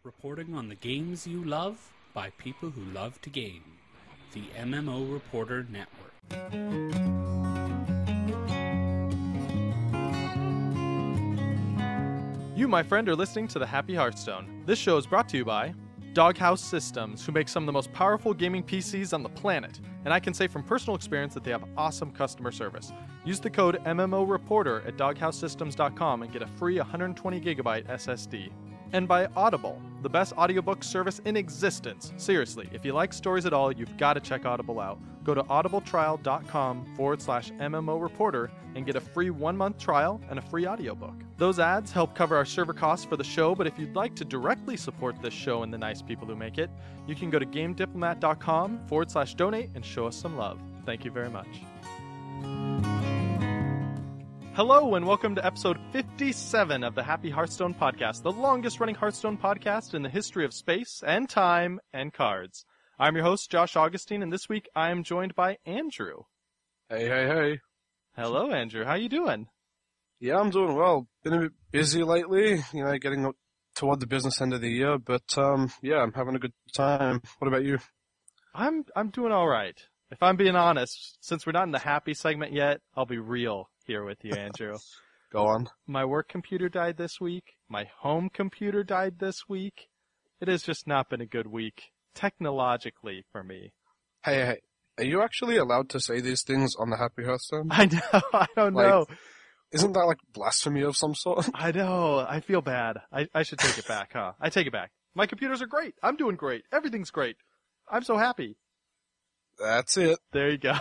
reporting on the games you love by people who love to game. The MMO Reporter Network. You, my friend, are listening to The Happy Hearthstone. This show is brought to you by Doghouse Systems, who make some of the most powerful gaming PCs on the planet. And I can say from personal experience that they have awesome customer service. Use the code MMOReporter at doghousesystems.com and get a free 120GB SSD. And by Audible, the best audiobook service in existence. Seriously, if you like stories at all, you've got to check Audible out. Go to audibletrial.com/MMOReporter and get a free 1-month trial and a free audiobook. Those ads help cover our server costs for the show, but if you'd like to directly support this show and the nice people who make it, you can go to gamediplomat.com/donate and show us some love. Thank you very much. Hello and welcome to episode 57 of the Happy Hearthstone podcast, the longest running Hearthstone podcast in the history of space and time and cards. I'm your host, Josh Augustine, and this week I am joined by Andrew. Hey. Hello, Andrew. How you doing? Yeah, I'm doing well. Been a bit busy lately, getting up toward the business end of the year, but yeah, I'm having a good time. What about you? I'm doing all right. If I'm being honest, since we're not in the happy segment yet, I'll be real here with you, Andrew. Go on. My work computer died this week. My home computer died this week. It has just not been a good week, technologically, for me. Hey, are you actually allowed to say these things on the Happy Hearthstone? I know, I don't know. Isn't that like blasphemy of some sort? I know, I feel bad. I should take it back, huh? I take it back. My computers are great. I'm doing great. Everything's great. I'm so happy. That's it. There you go.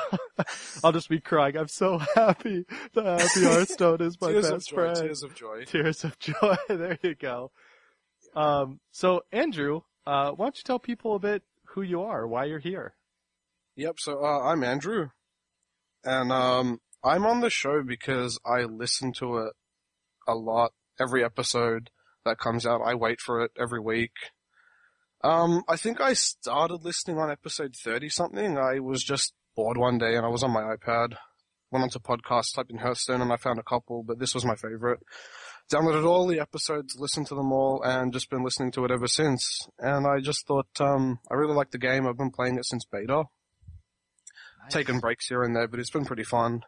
I'll just be crying. I'm so happy. The Happy Hearthstone is my best friend. Tears of joy. Tears of joy. There you go. So Andrew, why don't you tell people a bit who you are, why you're here? Yep. So I'm Andrew, and I'm on the show because I listen to it a lot. Every episode that comes out, I wait for it every week. I think I started listening on episode 30-something. I was just bored one day and I was on my iPad, went onto podcasts, typed in Hearthstone, and I found a couple, but this was my favorite. Downloaded all the episodes, listened to them all, and just been listening to it ever since. And I just thought, I really like the game. I've been playing it since beta. Nice. Taking breaks here and there, but it's been pretty fun.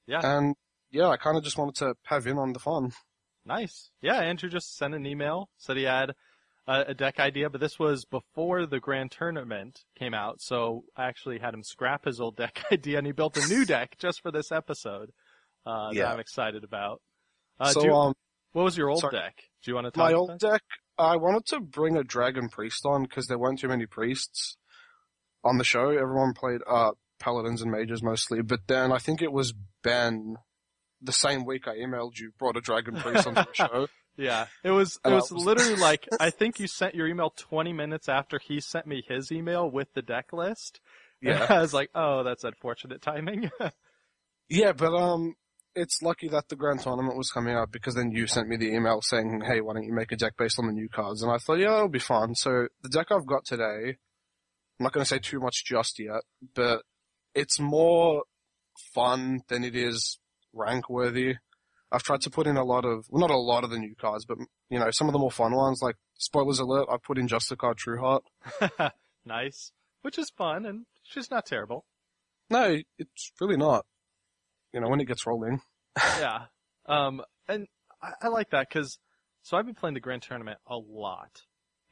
Yeah. And yeah, I kind of just wanted to have in on the fun. Nice. Yeah, Andrew just sent an email, said he had a deck idea, but this was before the Grand Tournament came out, so I actually had him scrap his old deck idea, and he built a new deck just for this episode that I'm excited about. What was your old deck? Do you want to talk about my old deck? I wanted to bring a Dragon Priest on because there weren't too many priests on the show. Everyone played Paladins and Mages mostly, but then I think it was Ben, the same week I emailed you, brought a Dragon Priest onto the show. Yeah, it was literally like, I think you sent your email 20 minutes after he sent me his email with the deck list. Yeah. And I was like, oh, that's unfortunate timing. Yeah, but it's lucky that the Grand Tournament was coming up because then you sent me the email saying, hey, why don't you make a deck based on the new cards? And I thought, yeah, it'll be fun. So the deck I've got today, I'm not going to say too much just yet, but it's more fun than it is rank worthy. I've tried to put in not a lot of the new cards, but, some of the more fun ones, like, spoilers alert, I've put in Justicar Trueheart. Nice. Which is fun, and she's not terrible. No, it's really not. When it gets rolling. Yeah. And I like that, because, so I've been playing the Grand Tournament a lot.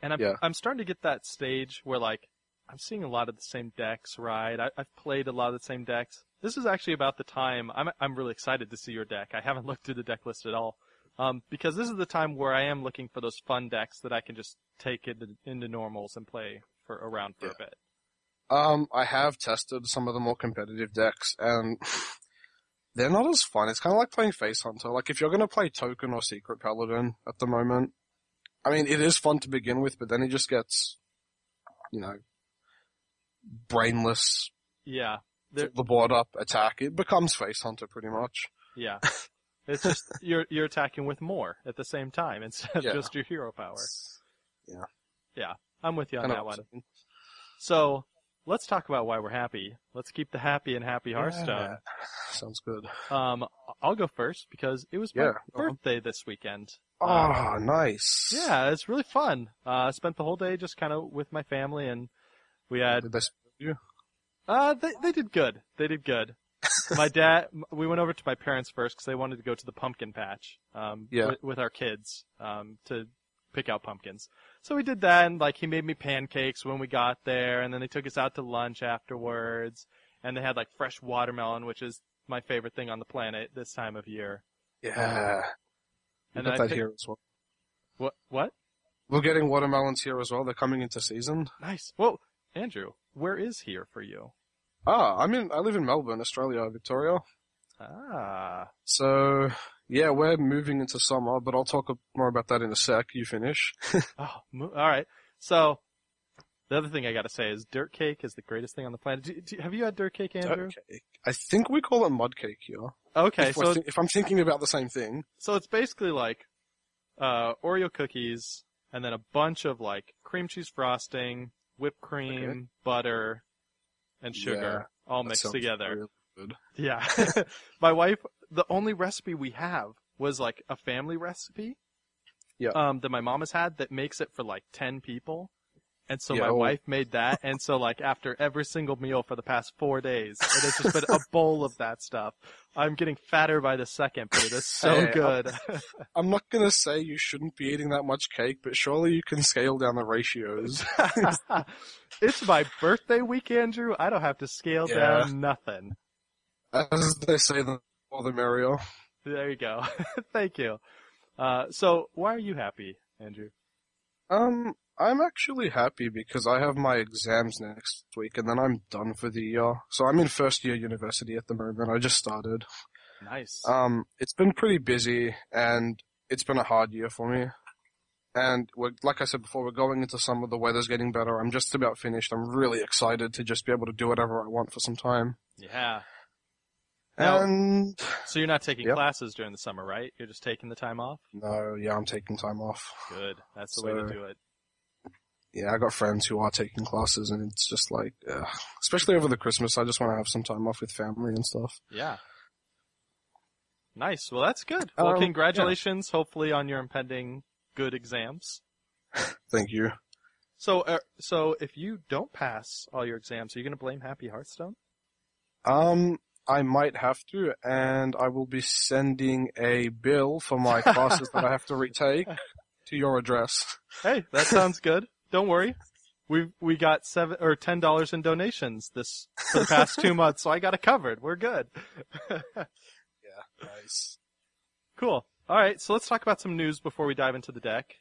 And I'm starting to get that stage where, like, I'm seeing a lot of the same decks, right? I've played a lot of the same decks. This is actually about the time, I'm really excited to see your deck. I haven't looked through the deck list at all. Because this is the time where I am looking for those fun decks that I can just take into normals and play around for a bit. I have tested some of the more competitive decks, and they're not as fun. It's kind of like playing Face Hunter. Like, if you're going to play Token or Secret Paladin at the moment, I mean, it is fun to begin with, but then it just gets, brainless. Yeah. The board up, attack. It becomes Face Hunter pretty much. Yeah. It's just, you're attacking with more at the same time instead of just your hero power. Yeah. Yeah. I'm with you on that one. So, let's talk about why we're happy. Let's keep the happy and happy Hearthstone. Sounds good. I'll go first because it was my birthday this weekend. Oh, nice. Yeah, it's really fun. I spent the whole day just kind of with my family, and we had... Did they split you? They did good. They did good. My dad, we went over to my parents first because they wanted to go to the pumpkin patch, with our kids, to pick out pumpkins. So we did that, and like he made me pancakes when we got there, and then they took us out to lunch afterwards, and they had like fresh watermelon, which is my favorite thing on the planet this time of year. Yeah. And got that here as well. What? We're getting watermelons here as well. They're coming into season. Nice. Well, Andrew, where is here for you? I live in Melbourne, Australia, Victoria. So, yeah, we're moving into summer, but I'll talk more about that in a sec. You finish. All right. So, the other thing I gotta say is dirt cake is the greatest thing on the planet. Have you had dirt cake, Andrew? Dirt cake. I think we call it mud cake here. Okay, if I'm thinking about the same thing. So it's basically like, Oreo cookies, and then a bunch of like cream cheese frosting, whipped cream, butter, and sugar all mixed together. Really good. Yeah. My wife, the only recipe we have was like a family recipe. Yeah. That my mom has had that makes it for like 10 people. And so my wife made that. And so like after every single meal for the past 4 days, it has just been a bowl of that stuff. I'm getting fatter by the second, but it is so good. I'm not going to say you shouldn't be eating that much cake, but surely you can scale down the ratios. It's my birthday week, Andrew. I don't have to scale down nothing. As they say, the more the merrier. There you go. Thank you. So why are you happy, Andrew? I'm actually happy because I have my exams next week and then I'm done for the year. So I'm in first year university at the moment. I just started. Nice. It's been pretty busy and it's been a hard year for me. And like I said before, we're going into summer. The weather's getting better. I'm just about finished. I'm really excited to just be able to do whatever I want for some time. Yeah. And so you're not taking classes during the summer, right? You're just taking the time off? No, yeah, I'm taking time off. Good. That's the way to do it. Yeah, I got friends who are taking classes, and it's just like, especially over the Christmas, I just want to have some time off with family and stuff. Yeah. Nice. Well, that's good. Well, congratulations, hopefully, on your impending good exams. Thank you. So if you don't pass all your exams, are you going to blame Happy Hearthstone? I might have to, and I will be sending a bill for my classes that I have to retake to your address. Hey, that sounds good. Don't worry. We got $10 in donations for the past 2 months, so I got it covered. We're good. Yeah, nice. Cool. All right, so let's talk about some news before we dive into the deck.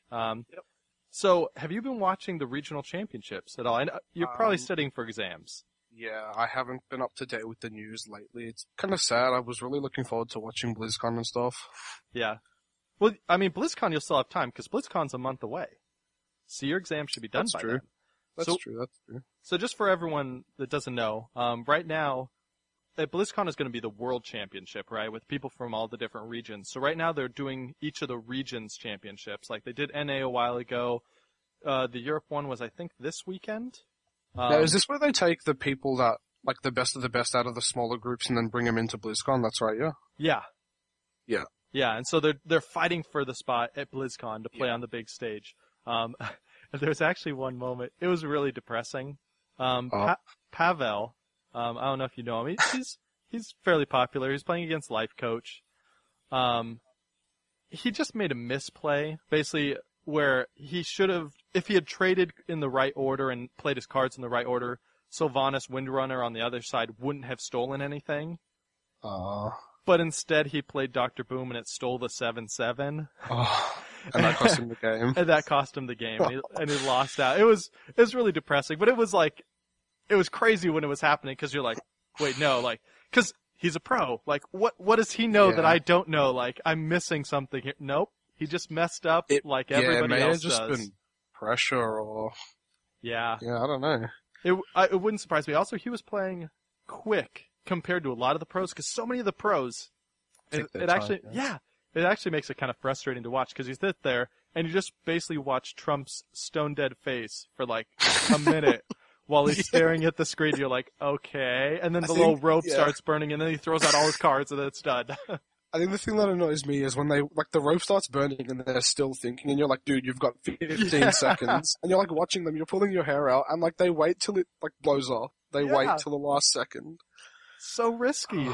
So, have you been watching the regional championships at all? I know you're probably studying for exams. Yeah, I haven't been up to date with the news lately. It's kind of sad. I was really looking forward to watching BlizzCon and stuff. Yeah. Well, I mean, BlizzCon you'll still have time, because BlizzCon's a month away. So your exam should be done by then. That's true. So just for everyone that doesn't know, right now, BlizzCon is going to be the World Championship, right, with people from all the different regions. So right now they're doing each of the regions championships. Like they did NA a while ago. The Europe one was, I think, this weekend. Now, is this where they take the people that, like, the best of the best out of the smaller groups and then bring them into BlizzCon? That's right, yeah? Yeah. Yeah. Yeah, and so they're fighting for the spot at BlizzCon to play on the big stage. There's actually one moment. It was really depressing. Pavel, I don't know if you know him. He's fairly popular. He's playing against Life Coach. He just made a misplay, basically, where he should have, if he had traded in the right order and played his cards in the right order, Sylvanas Windrunner on the other side wouldn't have stolen anything. But instead he played Dr. Boom and it stole the 7/7. And that cost him the game. And that cost him the game, and he lost out. It was really depressing, but it was crazy when it was happening, because you're like, wait, no, like, because he's a pro. Like, what does he know that I don't know? Like, I'm missing something here. Nope. He just messed up like everybody else does. It may have just been pressure or... Yeah. Yeah, I don't know. It wouldn't surprise me. Also, he was playing quick compared to a lot of the pros, because so many of the pros, it actually makes it kind of frustrating to watch, because you sit there and you just basically watch Trump's stone dead face for like a minute while he's staring at the screen. You're like, okay. And then the little rope starts burning, and then he throws out all his cards, and then it's done. I think the thing that annoys me is when the rope starts burning and they're still thinking, and you're like, dude, you've got 15 seconds, and you're like watching them, you're pulling your hair out, and like they wait till it like blows off. They wait till the last second. So risky.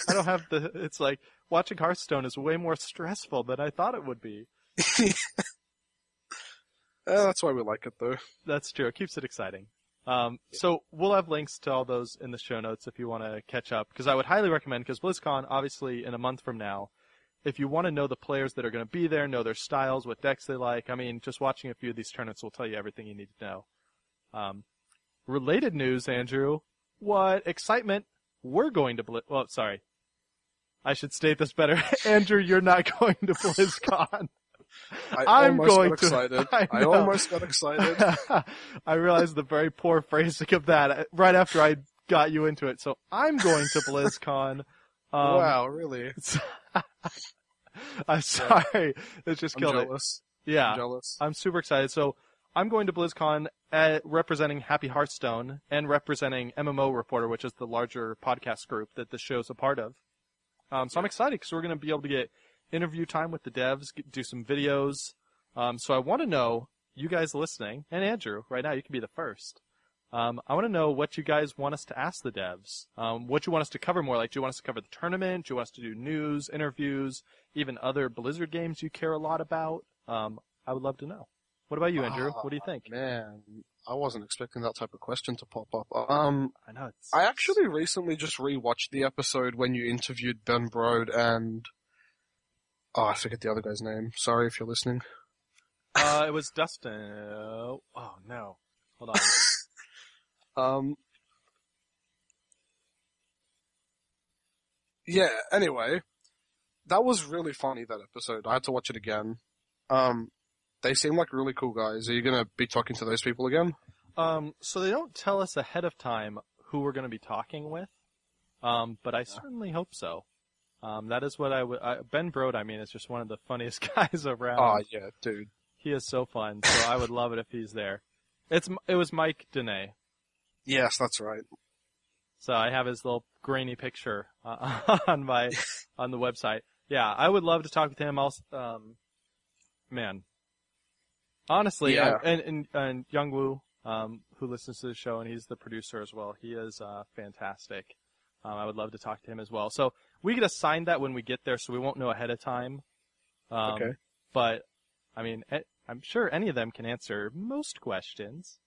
I don't have it's like, watching Hearthstone is way more stressful than I thought it would be. That's why we like it, though. That's true. It keeps it exciting. So we'll have links to all those in the show notes if you want to catch up, because I would highly recommend, because BlizzCon, obviously, in a month from now, if you want to know the players that are going to be there, know their styles, what decks they like, I mean, just watching a few of these tournaments will tell you everything you need to know. Related news, Andrew. What excitement. We're going to well, sorry. I should state this better. Andrew, you're not going to BlizzCon. I almost got excited. I realized the very poor phrasing of that right after I got you into it. So I'm going to BlizzCon. Wow, really? I'm sorry. It just killed jealous. it. Yeah. I'm jealous. I'm super excited. So I'm going to BlizzCon representing Happy Hearthstone and representing MMO Reporter, which is the larger podcast group that the show's a part of. So I'm excited because we're going to be able to get interview time with the devs, do some videos. So I want to know, you guys listening, and Andrew, right now, you can be the first. I want to know what you guys want us to ask the devs. What you want us to cover more. Like, do you want us to cover the tournament? Do you want us to do news, interviews, even other Blizzard games you care a lot about? I would love to know. What about you, Andrew? What do you think? Man, I wasn't expecting that type of question to pop up. I know. I actually recently just rewatched the episode when you interviewed Ben Brode and... Oh, I forget the other guy's name. Sorry if you're listening. It was Dustin. Oh, no. Hold on. Yeah, anyway. That was really funny, that episode. I had to watch it again. They seem like really cool guys. Are you going to be talking to those people again? So they don't tell us ahead of time who we're going to be talking with. But I certainly hope so. That is what Ben Brode, I mean, is just one of the funniest guys around. Oh, yeah, dude. He is so fun, so I would love it if he's there. It was Mike Dene. Yes, that's right. So I have his little grainy picture on the website. Yeah, I would love to talk with him. Also, man, honestly, yeah. And Young Woo, who listens to the show, and he's the producer as well. He is fantastic. I would love to talk to him as well. So we get assigned that when we get there, so we won't know ahead of time. Okay. But, I mean, I'm sure any of them can answer most questions.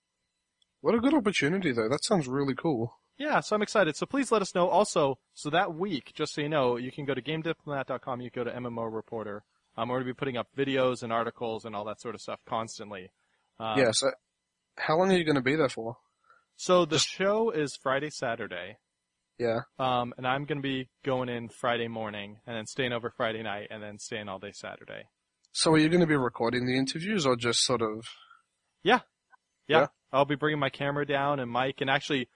What a good opportunity, though. That sounds really cool. Yeah, so I'm excited. So please let us know. Also, so that week, just so you know, you can go to GameDiplomat.com, you can go to MMO Reporter. We're going to be putting up videos and articles and all that sort of stuff constantly. Yes. How long are you going to be there for? So the show is Friday, Saturday. Yeah. And I'm going to be going in Friday morning and then staying over Friday night and then staying all day Saturday. So are you going to be recording the interviews or just sort of... Yeah. I'll be bringing my camera down and mic. And actually,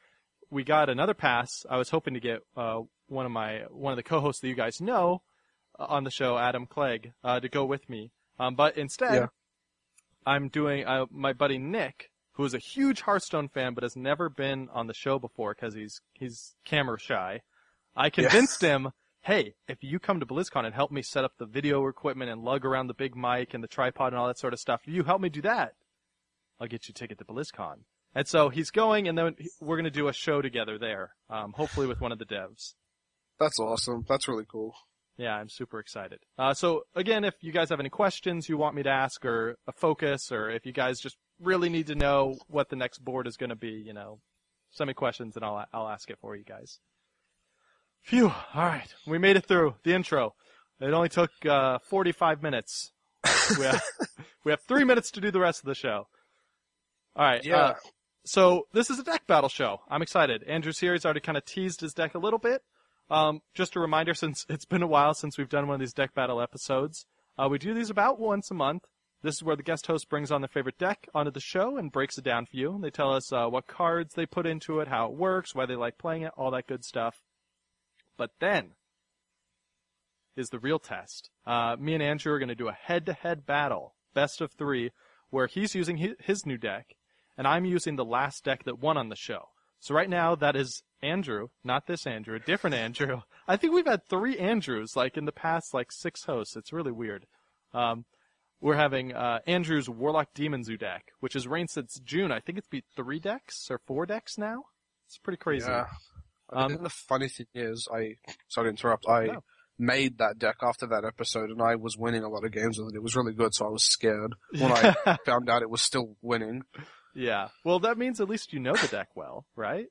we got another pass. I was hoping to get one of the co-hosts that you guys know on the show, Adam Clegg, to go with me. But instead, I'm doing my buddy Nick, who is a huge Hearthstone fan but has never been on the show before because he's camera shy. I convinced him, hey, if you come to BlizzCon and help me set up the video equipment and lug around the big mic and the tripod and all that sort of stuff, you help me do that, I'll get you a ticket to BlizzCon. And so he's going, and then we're going to do a show together there, hopefully with one of the devs. That's awesome. That's really cool. Yeah, I'm super excited. So again, if you guys have any questions you want me to ask or a focus, or if you guys just really need to know what the next board is going to be, send me questions and I'll ask it for you guys. Phew. All right. We made it through the intro. It only took 45 minutes. We have 3 minutes to do the rest of the show. All right. Yeah. So this is a deck battle show. I'm excited. Andrew's here. He's already kind of teased his deck a little bit. Just a reminder, since it's been a while since we've done one of these deck battle episodes, we do these about once a month. This is where the guest host brings on their favorite deck onto the show and breaks it down for you. They tell us what cards they put into it, how it works, why they like playing it, all that good stuff. But then is the real test. Me and Andrew are going to do a head-to-head battle, best of 3, where he's using his new deck, and I'm using the last deck that won on the show. So right now, that is Andrew, not this Andrew, a different Andrew. I think we've had 3 Andrews, like, in the past, 6 hosts. It's really weird. We're having Andrew's Warlock Demon Zoo deck, which has reigned since June. I think it's beat 3 decks or 4 decks now. It's pretty crazy. Yeah. And the funny thing is, sorry to interrupt, I made that deck after that episode, and I was winning a lot of games with it. It was really good, so I was scared when I found out it was still winning. Yeah. Well, that means at least you know the deck well, right?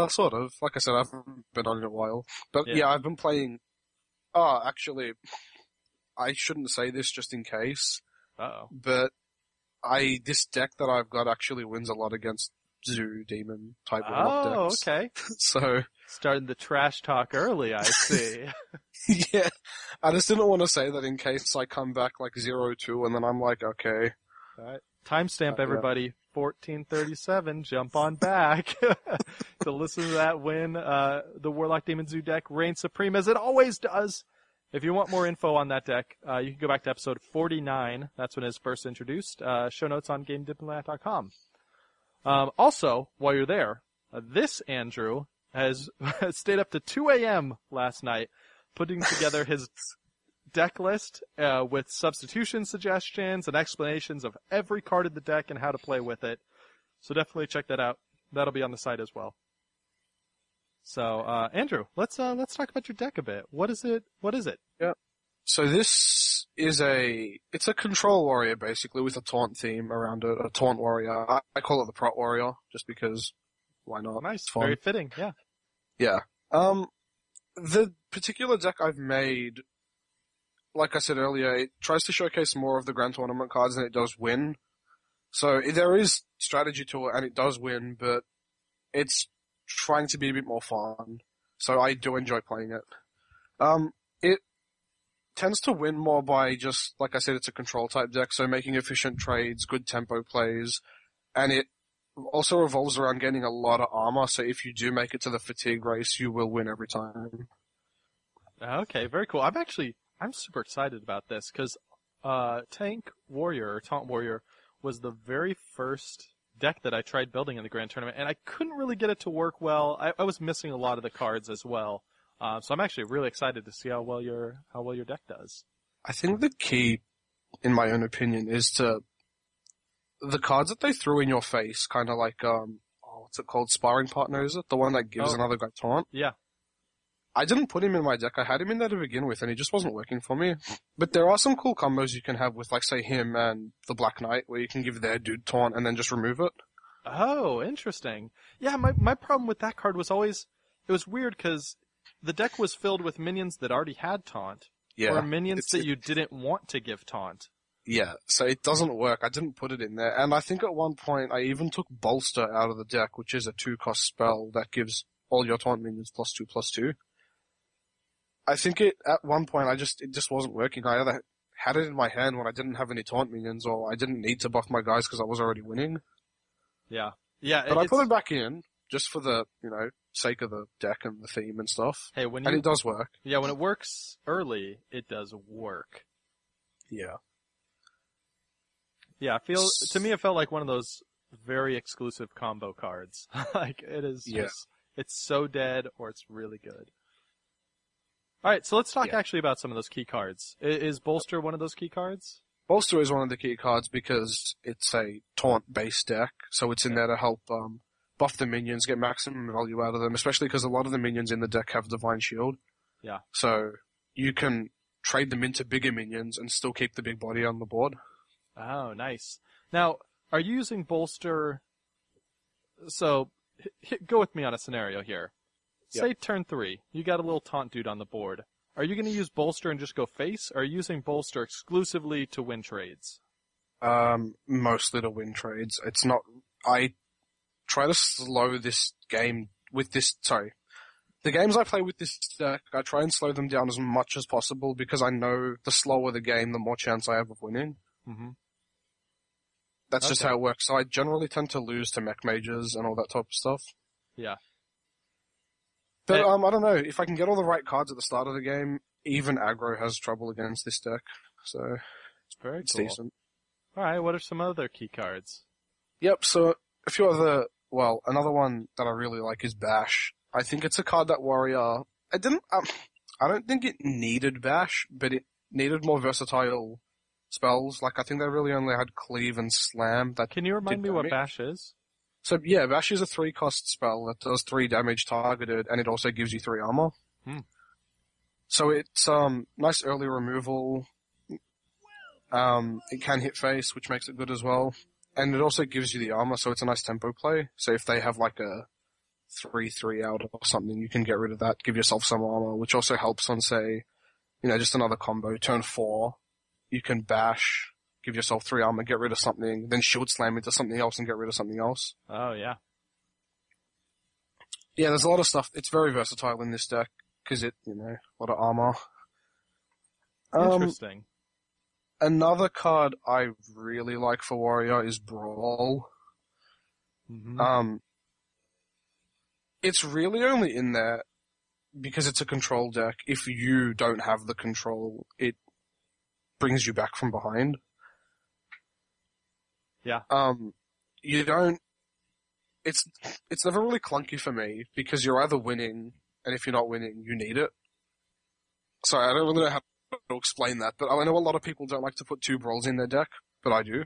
Sort of. Like I said, I haven't been on it in a while. But yeah, I've been playing... actually, I shouldn't say this just in case. Uh-oh. But this deck that I've got actually wins a lot against Zoo Demon type Warlock decks. Oh, okay. So... Starting the trash talk early, I see. Yeah. I just didn't want to say that in case I come back 0-2 and then I'm like, okay. All right. Timestamp, everybody. 1437. Jump on back to listen to that win. The Warlock Demon Zoo deck reigns supreme as it always does. If you want more info on that deck, you can go back to episode 49. That's when it was first introduced. Show notes on GameDiplomat.com. Also, while you're there, this Andrew has stayed up to 2 a.m. last night putting together his deck list with substitution suggestions and explanations of every card in the deck and how to play with it. So definitely check that out. That'll be on the site as well. So, Andrew, let's talk about your deck a bit. What is it? Yeah. So this is it's a control warrior basically with a taunt theme around it, a taunt warrior. I call it the prot warrior just because why not? Nice. Very fitting. Yeah. Yeah. The particular deck I've made, like I said earlier, it tries to showcase more of the Grand Tournament cards and it does win. So there is strategy to it and it does win, but it's trying to be a bit more fun. So I do enjoy playing it. It tends to win more by just, like I said, it's a control type deck, so making efficient trades, good tempo plays, and it also revolves around getting a lot of armor, so if you do make it to the fatigue race, you will win every time. Okay, very cool. I'm super excited about this, because Taunt Warrior, was the very first deck that I tried building in the Grand Tournament, and I couldn't really get it to work well. I was missing a lot of the cards as well. So I'm actually really excited to see how well your deck does. I think the key, in my own opinion, is the cards that they threw in your face, kind of like, what's it called? Sparring Partner, is it? The one that gives another guy taunt? Yeah. I didn't put him in my deck. I had him in there to begin with, and he just wasn't working for me. But there are some cool combos you can have with, say, him and the Black Knight, where you can give their dude taunt and then just remove it. Oh, interesting. Yeah, my problem with that card was always, it was weird because the deck was filled with minions that already had taunt, or minions that you didn't want to give taunt. Yeah, so it doesn't work. I didn't put it in there. And I think at one point I even took Bolster out of the deck, which is a 2-cost spell that gives all your taunt minions +2/+2. I think at one point it just wasn't working. I either had it in my hand when I didn't have any taunt minions, or I didn't need to buff my guys because I was already winning. Yeah. Yeah. But I put it back in just for the, sake of the deck and the theme and stuff. Hey, and it does work. Yeah, when it works early, it does work. Yeah. Yeah, to me it felt like one of those very exclusive combo cards. It is just, it's so dead or it's really good. Alright, so let's talk actually about some of those key cards. Is Bolster one of those key cards? Bolster is one of the key cards because it's a taunt-based deck, so it's in there to help buff the minions, get maximum value out of them, especially because a lot of the minions in the deck have Divine Shield. Yeah. So you can trade them into bigger minions and still keep the big body on the board. Oh, nice. Now, are you using Bolster... So, go with me on a scenario here. Say turn 3, you got a little taunt dude on the board. Are you going to use Bolster and just go face, or are you using Bolster exclusively to win trades? Mostly to win trades. It's not... I try to slow this game with this... Sorry. The games I play with this deck, I try and slow them down as much as possible because I know the slower the game, the more chance I have of winning. Mm-hmm. That's just how it works. So I generally tend to lose to mech mages and all that type of stuff. Yeah. But I don't know. If I can get all the right cards at the start of the game, even aggro has trouble against this deck. So it's very it's cool. decent. All right. What are some other key cards? Yep. So a few other, well, another one that I really like is Bash. I think it's a card that Warrior, I don't think it needed Bash, but it needed more versatile spells. Like, I think they really only had Cleave and Slam. Can you remind me what Bash is? So, yeah, Bash is a 3-cost spell that does 3 damage targeted, and it also gives you 3 armor. So it's, nice early removal. It can hit face, which makes it good as well. And it also gives you the armor, so it's a nice tempo play. So if they have like a 3/3 out or something, you can get rid of that, give yourself some armor, which also helps on, say, just another combo. Turn 4, you can bash, give yourself 3 armor, get rid of something, then shield slam into something else and get rid of something else. Oh, yeah. Yeah, there's a lot of stuff. It's very versatile in this deck, because a lot of armor. Interesting. Another card I really like for Warrior is Brawl. It's really only in there because it's a control deck. If you don't have the control, it brings you back from behind. Yeah. You don't... It's never really clunky for me because you're either winning, and if you're not winning, you need it. Sorry, I don't really know how to explain that, but I know a lot of people don't like to put 2 Brawls in their deck, but I do.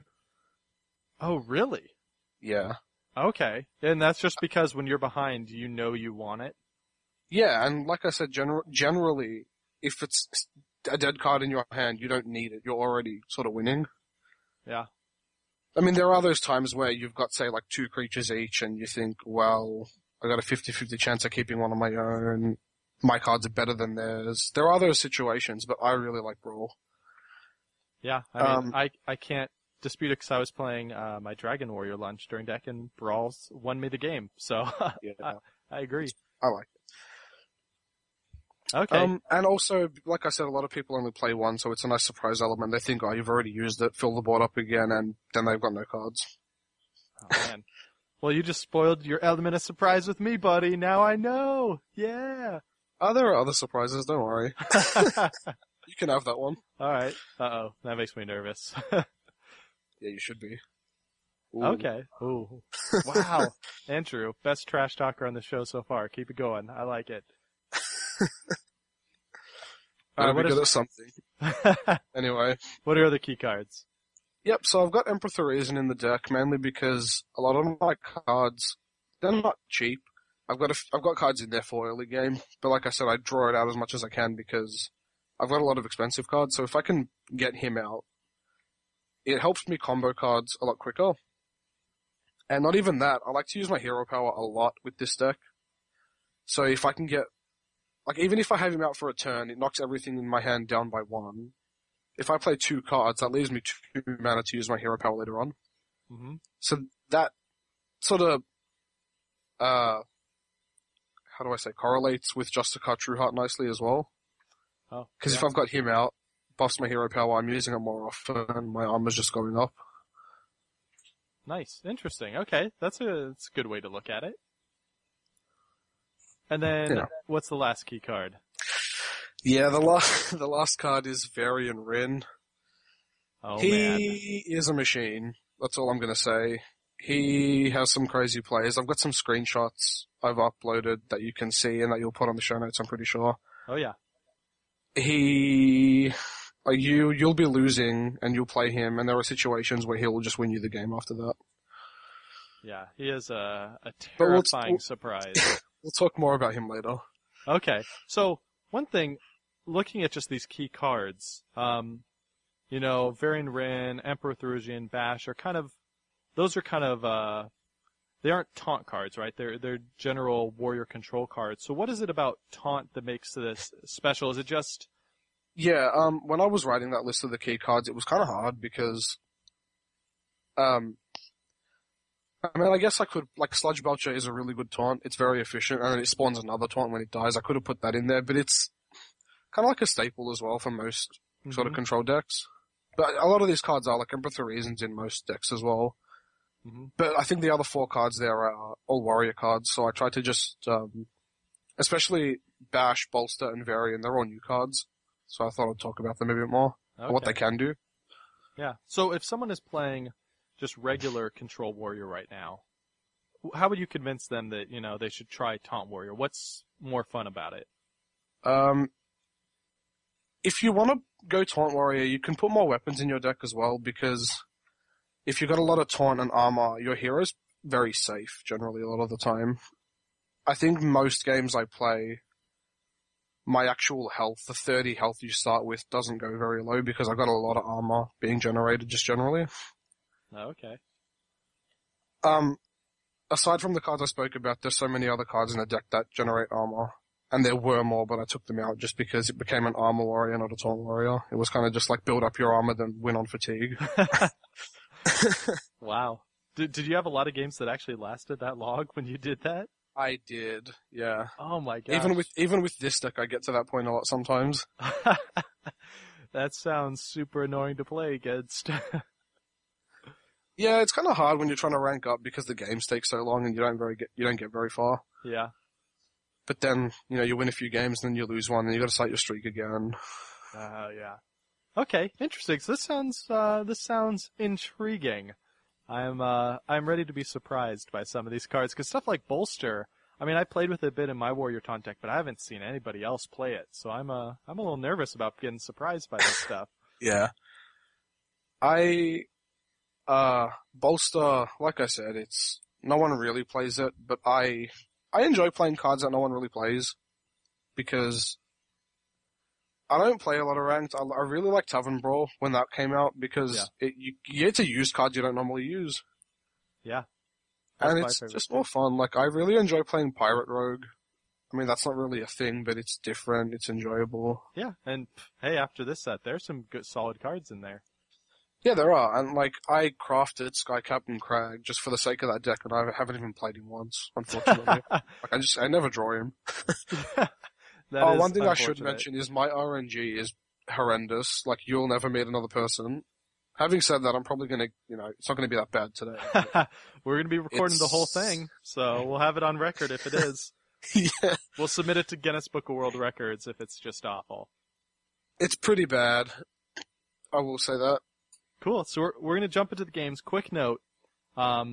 Oh, really? Yeah. Okay. And that's just because when you're behind, you know you want it? Yeah, and like I said, generally, if it's a dead card in your hand, you don't need it. You're already sort of winning. Yeah. I mean, there are those times where you've got, say, like 2 creatures each, and you think, well, I got a 50-50 chance of keeping one on my own. My cards are better than theirs. There are those situations, but I really like Brawl. Yeah, I mean, I can't dispute it because I was playing my Dragon Warrior lunch during deck, and Brawls won me the game. So Yeah. I agree. I like it. Okay. And also, like I said, a lot of people only play 1, so it's a nice surprise element. They think, oh, you've already used it, fill the board up again, and then they've got no cards. Oh, man. Well, you just spoiled your element of surprise with me, buddy. Now I know. Yeah. Oh, there are other surprises, don't worry. You can have that one. All right. Uh-oh. That makes me nervous. Yeah, you should be. Ooh. Okay. Ooh. Wow. Andrew, best trash talker on the show so far. Keep it going. I like it. Gotta be good at something. Anyway. What are other key cards? Yep, so I've got Emperor Theriasan in the deck, mainly because a lot of my cards, they're not cheap. I've got cards in there for early game, but like I said, I draw it out as much as I can because I've got a lot of expensive cards, so if I can get him out, it helps me combo cards a lot quicker. And not even that, I like to use my hero power a lot with this deck. So if I can get, like, even if I have him out for a turn, it knocks everything in my hand down by 1. If I play 2 cards, that leaves me 2 mana to use my hero power later on. Mm-hmm. So that sort of, how do I say, correlates with Justicar Trueheart nicely as well. Oh, because if I've got him out, buffs my hero power, I'm using it more often, my armor's just going up. Nice. Interesting. Okay. That's a good way to look at it. And then, What's the last key card? Yeah, the last card is Varian Rin. Oh, He is a machine. That's all I'm gonna say. He has some crazy plays. I've got some screenshots I've uploaded that you can see and that you'll put on the show notes, I'm pretty sure. Oh, yeah. You'll be losing and you'll play him, and there are situations where he'll just win you the game after that. Yeah, he is a terrifying surprise. We'll talk more about him later. Okay, so one thing, looking at just these key cards, Varian Rin, Emperor Theriasan, Bash are kind of, they aren't taunt cards, right? They're general warrior control cards. So what is it about taunt that makes this special? Is it just... Yeah, when I was writing that list of the key cards, it was kind of hard because, I guess I could, like, Sludge Belcher is a really good taunt. It's very efficient, and it spawns another taunt when it dies. I could have put that in there, but it's kind of like a staple as well for most sort of control decks. But a lot of these cards are, like, Emperor Theriasan's in most decks as well. Mm-hmm. But I think the other 4 cards there are all warrior cards, so I tried to just, especially Bash, Bolster, and Varian, they're all new cards. So I thought I'd talk about them a bit more, and what they can do. Yeah. So if someone is playing just regular Control Warrior right now, how would you convince them that, they should try Taunt Warrior? What's more fun about it? If you want to go Taunt Warrior, you can put more weapons in your deck as well, because if you've got a lot of Taunt and armor, your hero's very safe, generally, a lot of the time. I think most games I play, my actual health, the 30 health you start with, doesn't go very low because I've got a lot of armor being generated just generally. Oh, okay. Aside from the cards I spoke about, there's so many other cards in the deck that generate armor. And there were more, but I took them out just because it became an armor warrior, not a taunt warrior. It was kind of just like build up your armor, then win on fatigue. Wow. Did you have a lot of games that actually lasted that long when you did that? I did, yeah. Oh my gosh. Even with this deck, I get to that point a lot sometimes. That sounds super annoying to play against. Yeah, it's kind of hard when you're trying to rank up because the games take so long and you don't get very far. Yeah. But then, you win a few games, then you lose one, and you got to start your streak again. Yeah. Okay, interesting. So this sounds intriguing. I'm ready to be surprised by some of these cards, because stuff like Bolster, I mean, I played with it a bit in my Warrior Taunt deck, but I haven't seen anybody else play it, so I'm a little nervous about getting surprised by this stuff. Yeah. Bolster, like I said, no one really plays it, but I enjoy playing cards that no one really plays, because I don't play a lot of ranked. I really like Tavern Brawl when that came out, because you get to use cards you don't normally use. Yeah. And it's just more fun. Like, I really enjoy playing Pirate Rogue. I mean, that's not really a thing, but it's different, it's enjoyable. Yeah, and hey, after this set, there's some good solid cards in there. Yeah, there are, and I crafted Sky Captain Crag just for the sake of that deck, and I haven't even played him once, unfortunately. I never draw him. One thing I should mention is my RNG is horrendous. Like, you'll never meet another person. Having said that, I'm probably gonna, it's not gonna be that bad today. We're gonna be recording the whole thing, so we'll have it on record if it is. Yeah. We'll submit it to Guinness Book of World Records if it's just awful. It's pretty bad. I will say that. Cool. So we're going to jump into the games. Quick note. I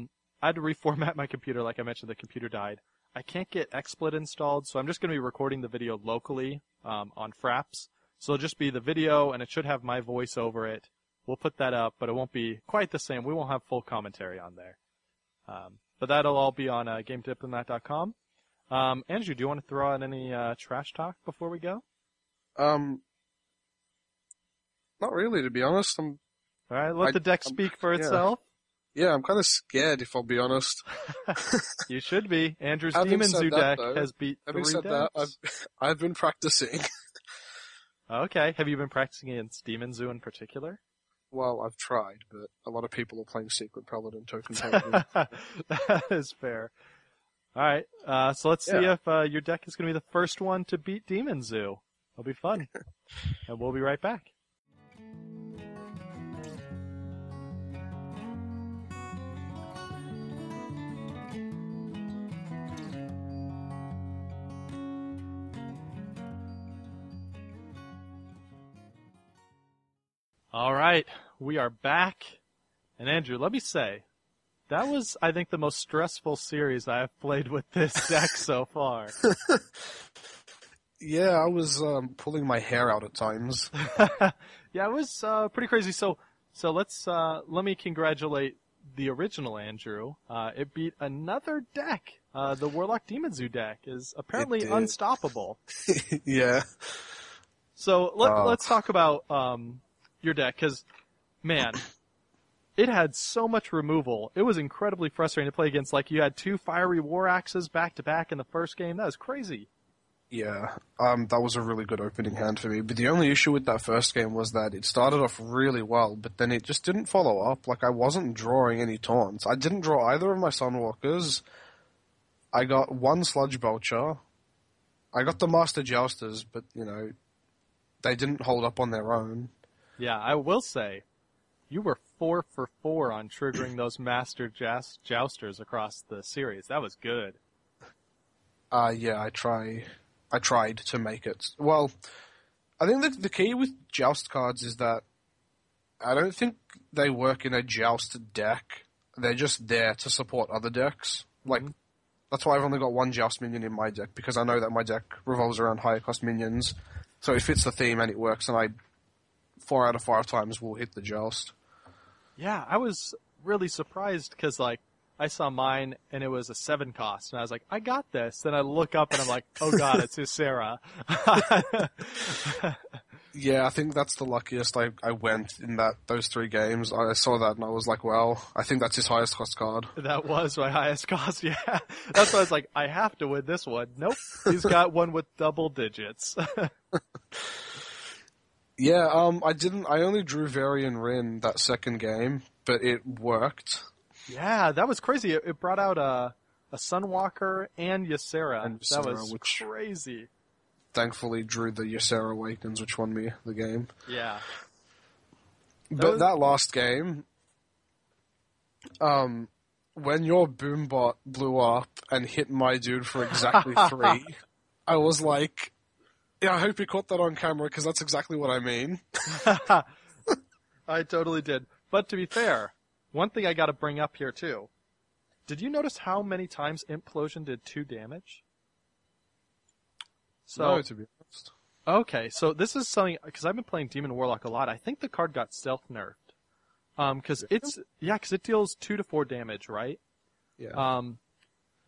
had to reformat my computer. Like I mentioned, the computer died. I can't get XSplit installed, so I'm just going to be recording the video locally on Fraps. So it'll just be the video, and it should have my voice over it. We'll put that up, but it won't be quite the same. We won't have full commentary on there. But that'll all be on GameDiplomat.com. Andrew, do you want to throw out any trash talk before we go? Not really, to be honest. All right, let the deck speak for itself. Yeah, I'm kind of scared, if I'll be honest. You should be. Andrew's Demon Zoo deck has beat 3 decks. Having said that, I've been practicing. Okay, have you been practicing against Demon Zoo in particular? Well, I've tried, but a lot of people are playing Secret Paladin, Token Paladin. That is fair. All right, so let's see if your deck is going to be the first one to beat Demon Zoo. It'll be fun. And we'll be right back. All right, we are back. And Andrew, let me say, that was, I think, the most stressful series I have played with this deck so far. Yeah, I was pulling my hair out at times. Yeah, it was pretty crazy. So let me congratulate the original Andrew. It beat another deck. The Warlock Demon Zoo deck is apparently unstoppable. Yeah. So let's talk about your deck, because, man, it had so much removal. It was incredibly frustrating to play against. Like, you had 2 fiery war axes back-to-back in the first game. That was crazy. Yeah, that was a really good opening hand for me. But the only issue with that first game was that it started off really well, but then it just didn't follow up. Like, I wasn't drawing any taunts. I didn't draw either of my Sunwalkers. I got 1 Sludge Belcher. I got the Master Jousters, but, they didn't hold up on their own. Yeah, I will say, you were 4 for 4 on triggering those Master Jousters across the series. That was good. Yeah, I tried to make it. Well, I think the key with Joust cards is that I don't think they work in a Joust deck. They're just there to support other decks. Like, that's why I've only got one Joust minion in my deck, because I know that my deck revolves around higher cost minions. So it fits the theme and it works, and 4 out of 5 times will hit the Joust. Yeah, I was really surprised because, like, I saw mine and it was a 7 cost, and I was like, I got this. Then I look up and I'm like, oh god, it's Ysera. Yeah, I think that's the luckiest I went in those 3 games. I saw that and I was like, well, I think that's his highest cost card. That was my highest cost, yeah. That's why I was like, I have to win this one. Nope, he's got one with double digits. Yeah, I only drew Varian Rin that second game, but it worked. Yeah, that was crazy. It brought out a Sunwalker and Ysera. That was crazy. Thankfully drew the Ysera Awakens, which won me the game. Yeah. That last game, when your Boombot blew up and hit my dude for exactly 3, I was like, yeah, I hope you caught that on camera, because that's exactly what I mean. I totally did. But to be fair, one thing I gotta bring up here too. Did you notice how many times Implosion did 2 damage? No, to be honest. Okay, so this is something, because I've been playing Demon Warlock a lot. I think the card got stealth nerfed. Because it deals 2 to 4 damage, right? Yeah.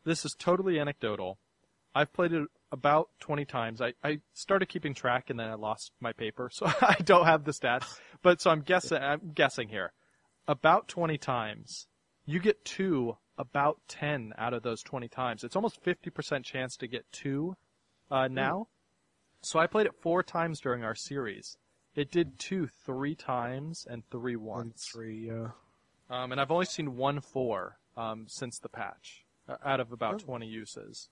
This is totally anecdotal. I've played it about 20 times. I started keeping track and then I lost my paper, so I don't have the stats. But so I'm guessing here. About 20 times. You get 2 about 10 out of those 20 times. It's almost 50% chance to get 2 now. So I played it 4 times during our series. It did 2 3 times and 3 once. 3, yeah. And I've only seen 1 4 since the patch, out of about 20 uses.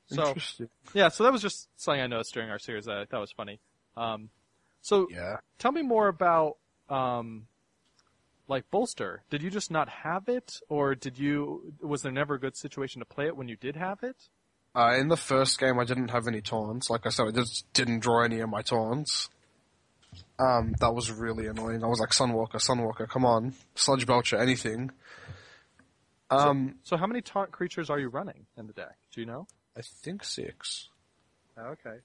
So, interesting. Yeah, so that was just something I noticed during our series that I thought was funny. Tell me more about, like, Bolster. Did you just not have it, or was there never a good situation to play it when you did have it? In the first game, I didn't have any taunts. Like I said, I just didn't draw any of my taunts. That was really annoying. I was like, Sunwalker, come on. Sludge Belcher, anything. So how many taunt creatures are you running in the deck? Do you know? I think 6. Okay.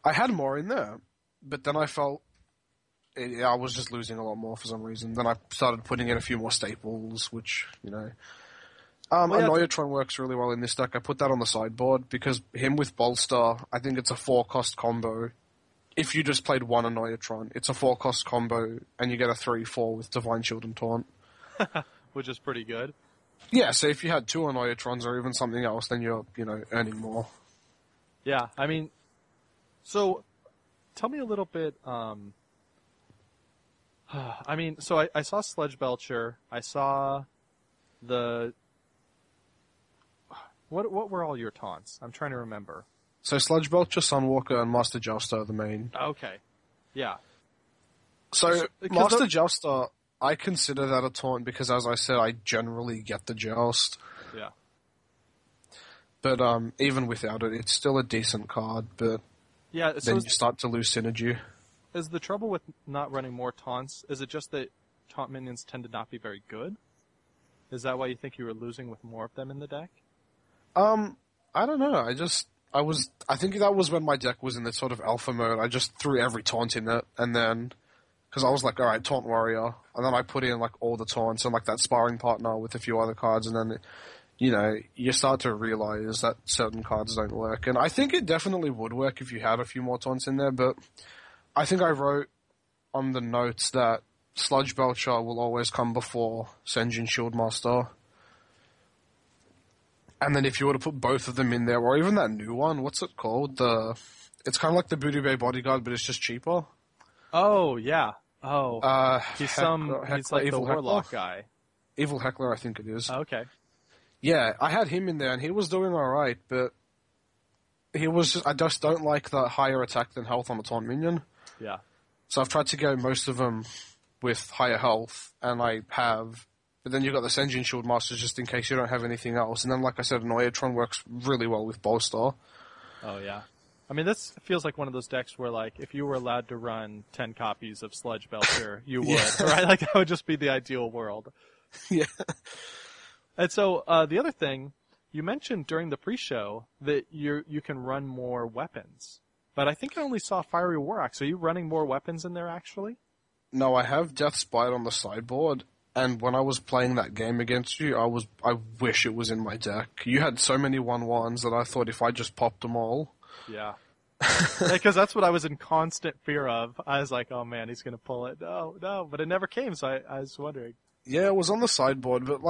I had more in there, but then I felt I was just losing a lot more for some reason. Then I started putting in a few more staples, which, you know... Annoyatron works really well in this deck. I put that on the sideboard because him with Bolster, I think it's a 4-cost combo. If you just played one Annoyatron, it's a 4-cost combo, and you get a 3/4 with Divine Shield and Taunt. Which is pretty good. Yeah, so if you had 2 Annoyatrons or even something else, then you're, earning more. Yeah, I mean, so tell me a little bit, I saw Sludge Belcher, I saw the... What were all your taunts? I'm trying to remember. So Sludge Belcher, Sunwalker, and Master Jouster are the main. Okay. Yeah. So Master Jouster, I consider that a taunt because, as I said, I generally get the Joust. Yeah. But even without it, it's still a decent card, but yeah, so then you start to lose synergy. Is the trouble with not running more taunts, is it just that taunt minions tend to not be very good? Is that why you think you were losing with more of them in the deck? I don't know. I think that was when my deck was in this sort of alpha mode. I just threw every taunt in it, and then, because I was like, alright, Taunt Warrior, and then I put in, like, all the taunts and, like, that sparring partner with a few other cards, and then, you start to realize that certain cards don't work. And I think it definitely would work if you had a few more taunts in there, but I think I wrote on the notes that Sludge Belcher will always come before Senjin Shieldmaster. And then if you were to put both of them in there, or even that new one, what's it called? It's kind of like the Booty Bay Bodyguard, but it's just cheaper. Oh, yeah. Oh. He's like Evil the Warlock Heckler? guy. Evil Heckler, I think it is. Okay. Yeah, I had him in there, and he was doing alright, but I just don't like the higher attack than health on a taunt minion. Yeah. So I've tried to go most of them with higher health, and I have... But then you've got the Senjin Shield Masters just in case you don't have anything else. And then, like I said, Annoyatron works really well with Bolster. Oh, yeah. I mean, this feels like one of those decks where, like, if you were allowed to run 10 copies of Sludge Belcher, you would, right? Like, that would just be the ideal world. Yeah. And so the other thing, you mentioned during the pre-show that you can run more weapons. But I think I only saw Fiery War Axe. Are you running more weapons in there, actually? No, I have Death's Bite on the sideboard, and when I was playing that game against you, I wish it was in my deck. You had so many 1/1s that I thought if I just popped them all... Yeah. Because that's what I was in constant fear of. I was like, oh man, he's going to pull it. No. But it never came, so I was wondering. Yeah, it was on the sideboard, but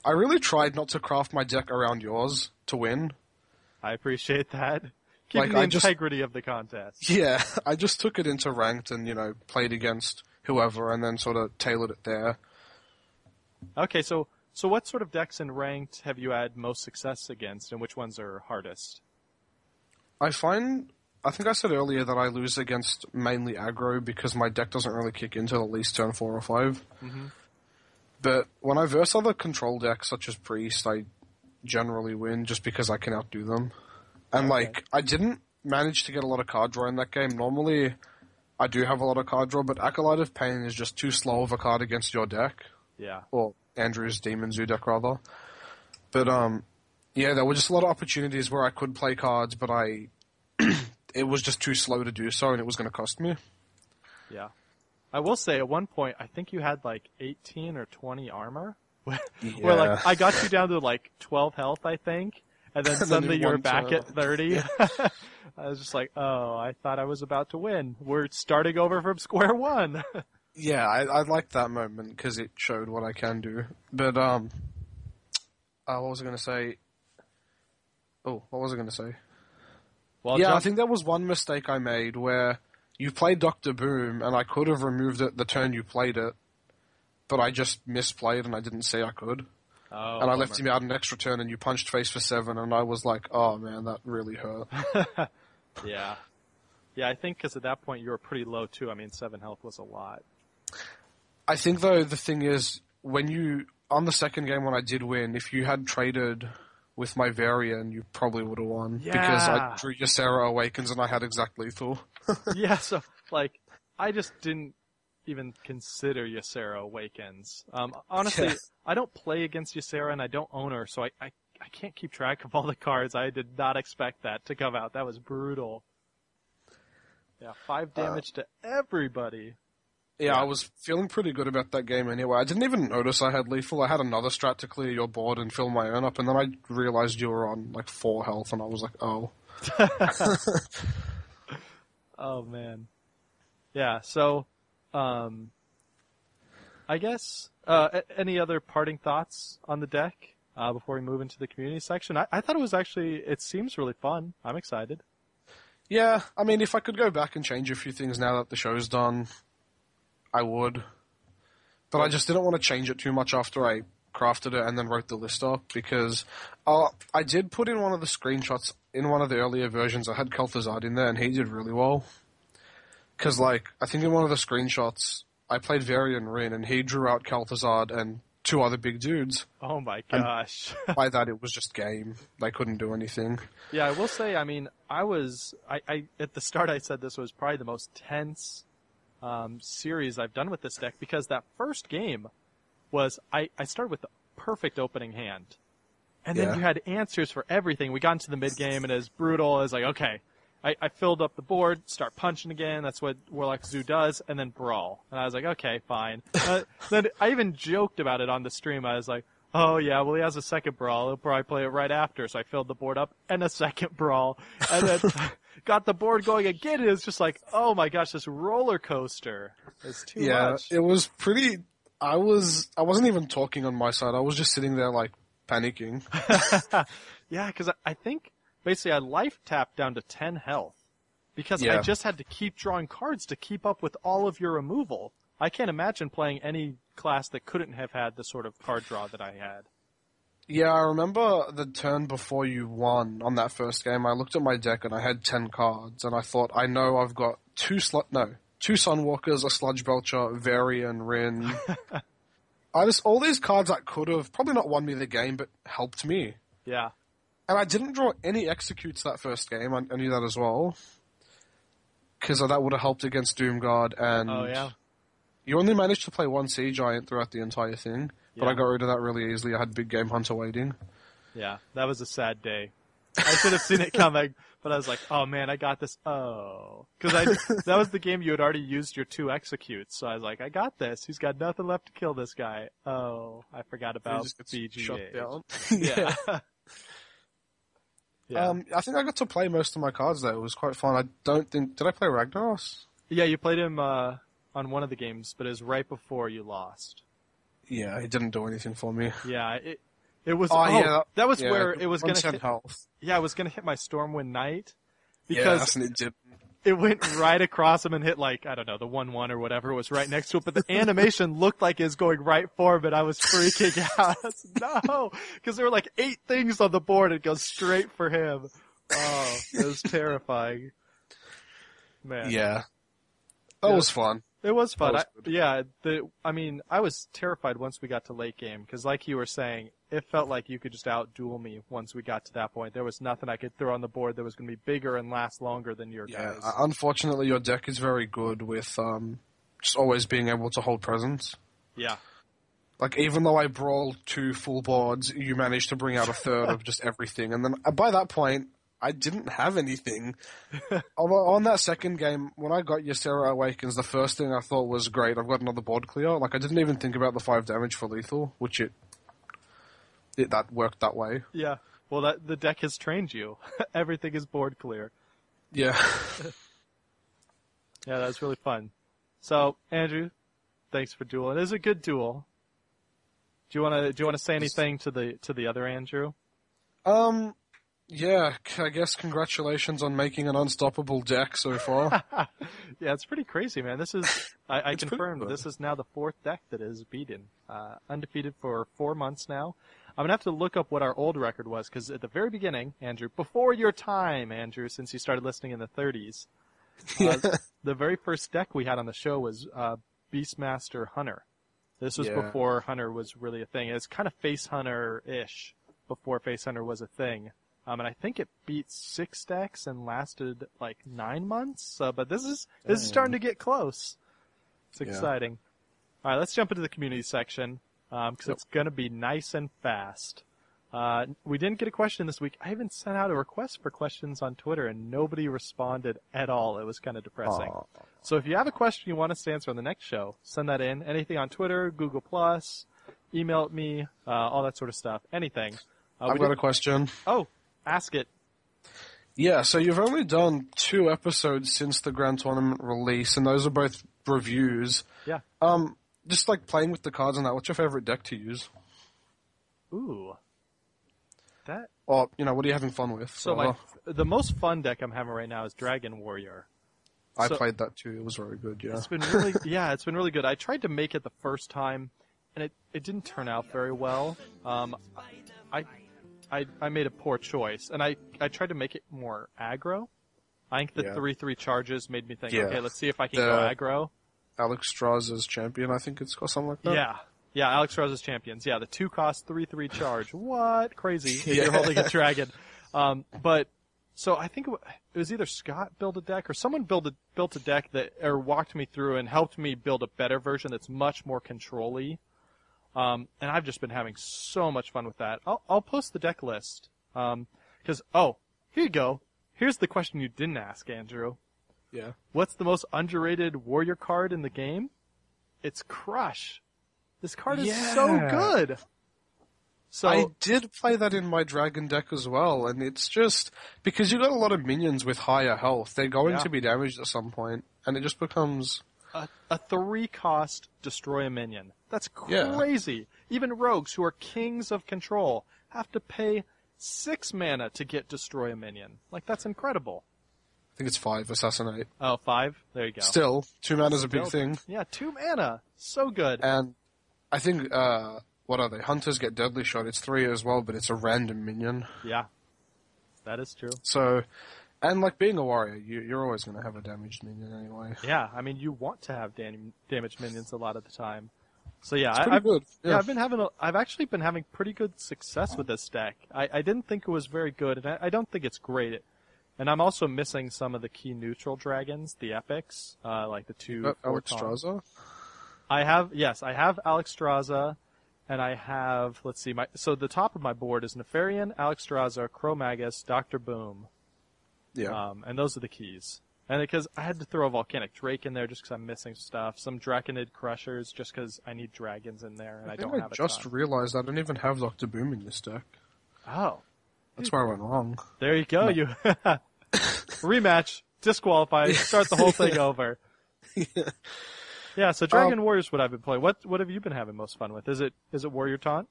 I really tried not to craft my deck around yours to win. I appreciate that. Keeping the integrity of the contest. Yeah, I just took it into ranked and, played against whoever and then sort of tailored it there. Okay, so what sort of decks in ranked have you had most success against, and which ones are hardest? I think I said earlier that I lose against mainly aggro because my deck doesn't really kick in till at least turn 4 or 5. Mm-hmm. But when I verse other control decks, such as Priest, I generally win just because I can outdo them. And, I didn't manage to get a lot of card draw in that game. Normally, I do have a lot of card draw, but Acolyte of Pain is just too slow of a card against your deck. Yeah. Or Andrew's Demon Zoo deck, rather. But, yeah, there were just a lot of opportunities where I could play cards, but it was just too slow to do so, and it was going to cost me. Yeah. I will say, at one point, I think you had 18 or 20 armor. Where I got you down to 12 health, I think, and then suddenly you're back at 30. Yeah. I was just like, oh, I thought I was about to win. We're starting over from square one. Yeah, I liked that moment because it showed what I can do. But what was I going to say? Oh, what was I going to say? Well, yeah, I think there was one mistake I made where you played Dr. Boom, and I could have removed it the turn you played it, but I just misplayed and I didn't say I could. Oh, and I left him out an extra turn, and you punched face for 7, and I was like, oh man, that really hurt. Yeah. Yeah, I think because at that point you were pretty low too. I mean, 7 health was a lot. I think though, the thing is, on the second game when I did win, if you had traded with my Varian, you probably would have won. Yeah. Because I drew Ysera Awakens and I had exact lethal. Yeah, so, I just didn't even consider Ysera Awakens. Honestly, Yeah. I don't play against Ysera and I don't own her, so I can't keep track of all the cards. I did not expect that to come out. That was brutal. Yeah, 5 damage to everybody. Yeah, I was feeling pretty good about that game anyway. I didn't even notice I had lethal. I had another strat to clear your board and fill my own up, and then I realized you were on 4 health, and I was like, oh. Oh, man. Yeah, so, I guess, any other parting thoughts on the deck before we move into the community section? I thought it seems really fun. I'm excited. Yeah, I mean, if I could go back and change a few things now that the show's done, I would. But I just didn't want to change it too much after I crafted it and then wrote the list up, because I did put in one of the screenshots, in one of the earlier versions, I had Kel'Thuzad in there, and he did really well. Because, I think in one of the screenshots, I played Varian Rin, and he drew out Kel'Thuzad and 2 other big dudes. Oh my gosh. By that, it was just game. They couldn't do anything. Yeah, I will say, I mean, I at the start I said this was probably the most tense series I've done with this deck, because that first game was, I started with the perfect opening hand. And then you had answers for everything. We got into the mid game, and as brutal as okay, I filled up the board, start punching again. That's what Warlock Zoo does, and then brawl. And I was like, okay, fine. Then I even joked about it on the stream. I was like, oh yeah, well he has a second brawl. He'll probably play it right after. So I filled the board up and a second brawl, and then got the board going again. It was just like, oh my gosh, this roller coaster is too much. Yeah, it was pretty. I wasn't even talking on my side. I was just sitting there panicking. Yeah, because I think. Basically, I life tapped down to 10 health because I just had to keep drawing cards to keep up with all of your removal. I can't imagine playing any class that couldn't have had the sort of card draw that I had. Yeah, I remember the turn before you won on that first game. I looked at my deck and I had 10 cards, and I thought, I know I've got 2 Sunwalkers, a Sludge Belcher, Varian, Rin. All these cards that could have probably not won me the game, but helped me. Yeah. And I didn't draw any executes that first game. I knew that as well. Because that would have helped against Doomguard. And oh, yeah. You only managed to play 1 Sea Giant throughout the entire thing. but I got rid of that really easily. I had Big Game Hunter waiting. Yeah, that was a sad day. I should have seen it coming, but I was like, oh man, I got this. Oh. Because that was the game you had already used your 2 executes, so I was like, I got this. He's got nothing left to kill this guy. Oh, I forgot about BGA. Shut down. Yeah. Yeah. I think I got to play most of my cards though. It was quite fun. Did I play Ragnaros? Yeah, you played him on one of the games, but it was right before you lost. Yeah, he didn't do anything for me. Yeah, it was. That was where it was going to hit. Health. Yeah, it was going to hit my Stormwind Knight because and it did. It went right across him and hit I don't know, the 1/1 or whatever was right next to it. But the animation looked like it was going right for him, and I was freaking out. No, because there were 8 things on the board, and it goes straight for him. Oh, it was terrifying. Man. Yeah. That was fun. It was fun. I was terrified once we got to late game, because like you were saying, it felt like you could just out-duel me once we got to that point. There was nothing I could throw on the board that was going to be bigger and last longer than your guys. Unfortunately, your deck is very good with just always being able to hold presence. Yeah. Even though I brawled 2 full boards, you managed to bring out a third of just everything. And then by that point, I didn't have anything. Although on that second game, when I got Ysera Awakens, the first thing I thought was, great, I've got another board clear. I didn't even think about the 5 damage for lethal, which that worked that way. Yeah. Well, the deck has trained you. Everything is board clear. Yeah. Yeah, that was really fun. So, Andrew, thanks for dueling. It was a good duel. Do you want to say anything to the other Andrew? Yeah, I guess congratulations on making an unstoppable deck so far. Yeah, it's pretty crazy, man. This is, I confirmed, this is now the 4th deck that is beaten. Undefeated for 4 months now. I'm gonna have to look up what our old record was, because at the very beginning, Andrew, before your time, Andrew, since you started listening in the 30s, the very first deck we had on the show was Beastmaster Hunter. This was before Hunter was really a thing. It's kind of Face Hunter-ish, before Face Hunter was a thing. And I think it beat 6 decks and lasted 9 months. But this is starting to get close. It's exciting. All right, let's jump into the community section because it's going to be nice and fast. We didn't get a question this week. I even sent out a request for questions on Twitter, and nobody responded at all. It was kind of depressing. Aww. So if you have a question you want us to answer on the next show, send that in. Anything on Twitter, Google+, email at me, all that sort of stuff. Anything. I've got a question. Oh. Ask it. Yeah, so you've only done 2 episodes since the Grand Tournament release, and those are both reviews. Yeah. Just playing with the cards and that, what's your favorite deck to use? Ooh. That. Or, what are you having fun with? So the most fun deck I'm having right now is Dragon Warrior. I played that too. It was very good, yeah. It's been really, it's been really good. I tried to make it the first time, and it didn't turn out very well. I made a poor choice, and I tried to make it more aggro. I think the 3/3 charges made me think, okay, let's see if I can go aggro. Alex Straza's champion, I think it's called something like that. Yeah, Alex Straza's champions. Yeah, the 2-cost 3/3 charge. What? Crazy. If you're holding a dragon. So I think it was either Scott built a deck or someone built a deck or walked me through and helped me build a better version that's much more control-y. And I've just been having so much fun with that. I'll post the deck list. Here you go. Here's the question you didn't ask, Andrew. Yeah. What's the most underrated warrior card in the game? It's Crush. This card is so good. So I did play that in my dragon deck as well, and it's just because you got a lot of minions with higher health, they're going to be damaged at some point, and it just becomes a 3-cost destroy a minion. That's crazy. Yeah. Even rogues who are kings of control have to pay 6 mana to get destroy a minion. That's incredible. I think it's 5, assassinate. Oh, 5? There you go. Still, 2 mana is a big thing. Yeah, 2 mana. So good. And I think, what are they? Hunters get deadly shot. It's 3 as well, but it's a random minion. Yeah. That is true. So, and being a warrior, you're always going to have a damaged minion anyway. Yeah, I mean, you want to have damaged minions a lot of the time. So yeah, it's pretty good. Yeah, I've actually been having pretty good success with this deck. I didn't think it was very good, and I don't think it's great. And I'm also missing some of the key neutral dragons, the epics, the 2. Alex Straza? I have Alex Straza, And I have, let's see, so the top of my board is Nefarian, Alexstrasza, Cro-Magus, Dr. Boom. Yeah. And those are the keys. And because I had to throw a Volcanic Drake in there just because I'm missing stuff. Some Draconid Crushers just because I need dragons in there and I don't have a ton. I just realized I don't even have Dr. Boom in this deck. Oh. That's where I went wrong. There you go. You rematch, disqualify, start the whole thing over. Yeah, so Dragon Warrior's what I've been playing. What have you been having most fun with? Is it Warrior Taunt?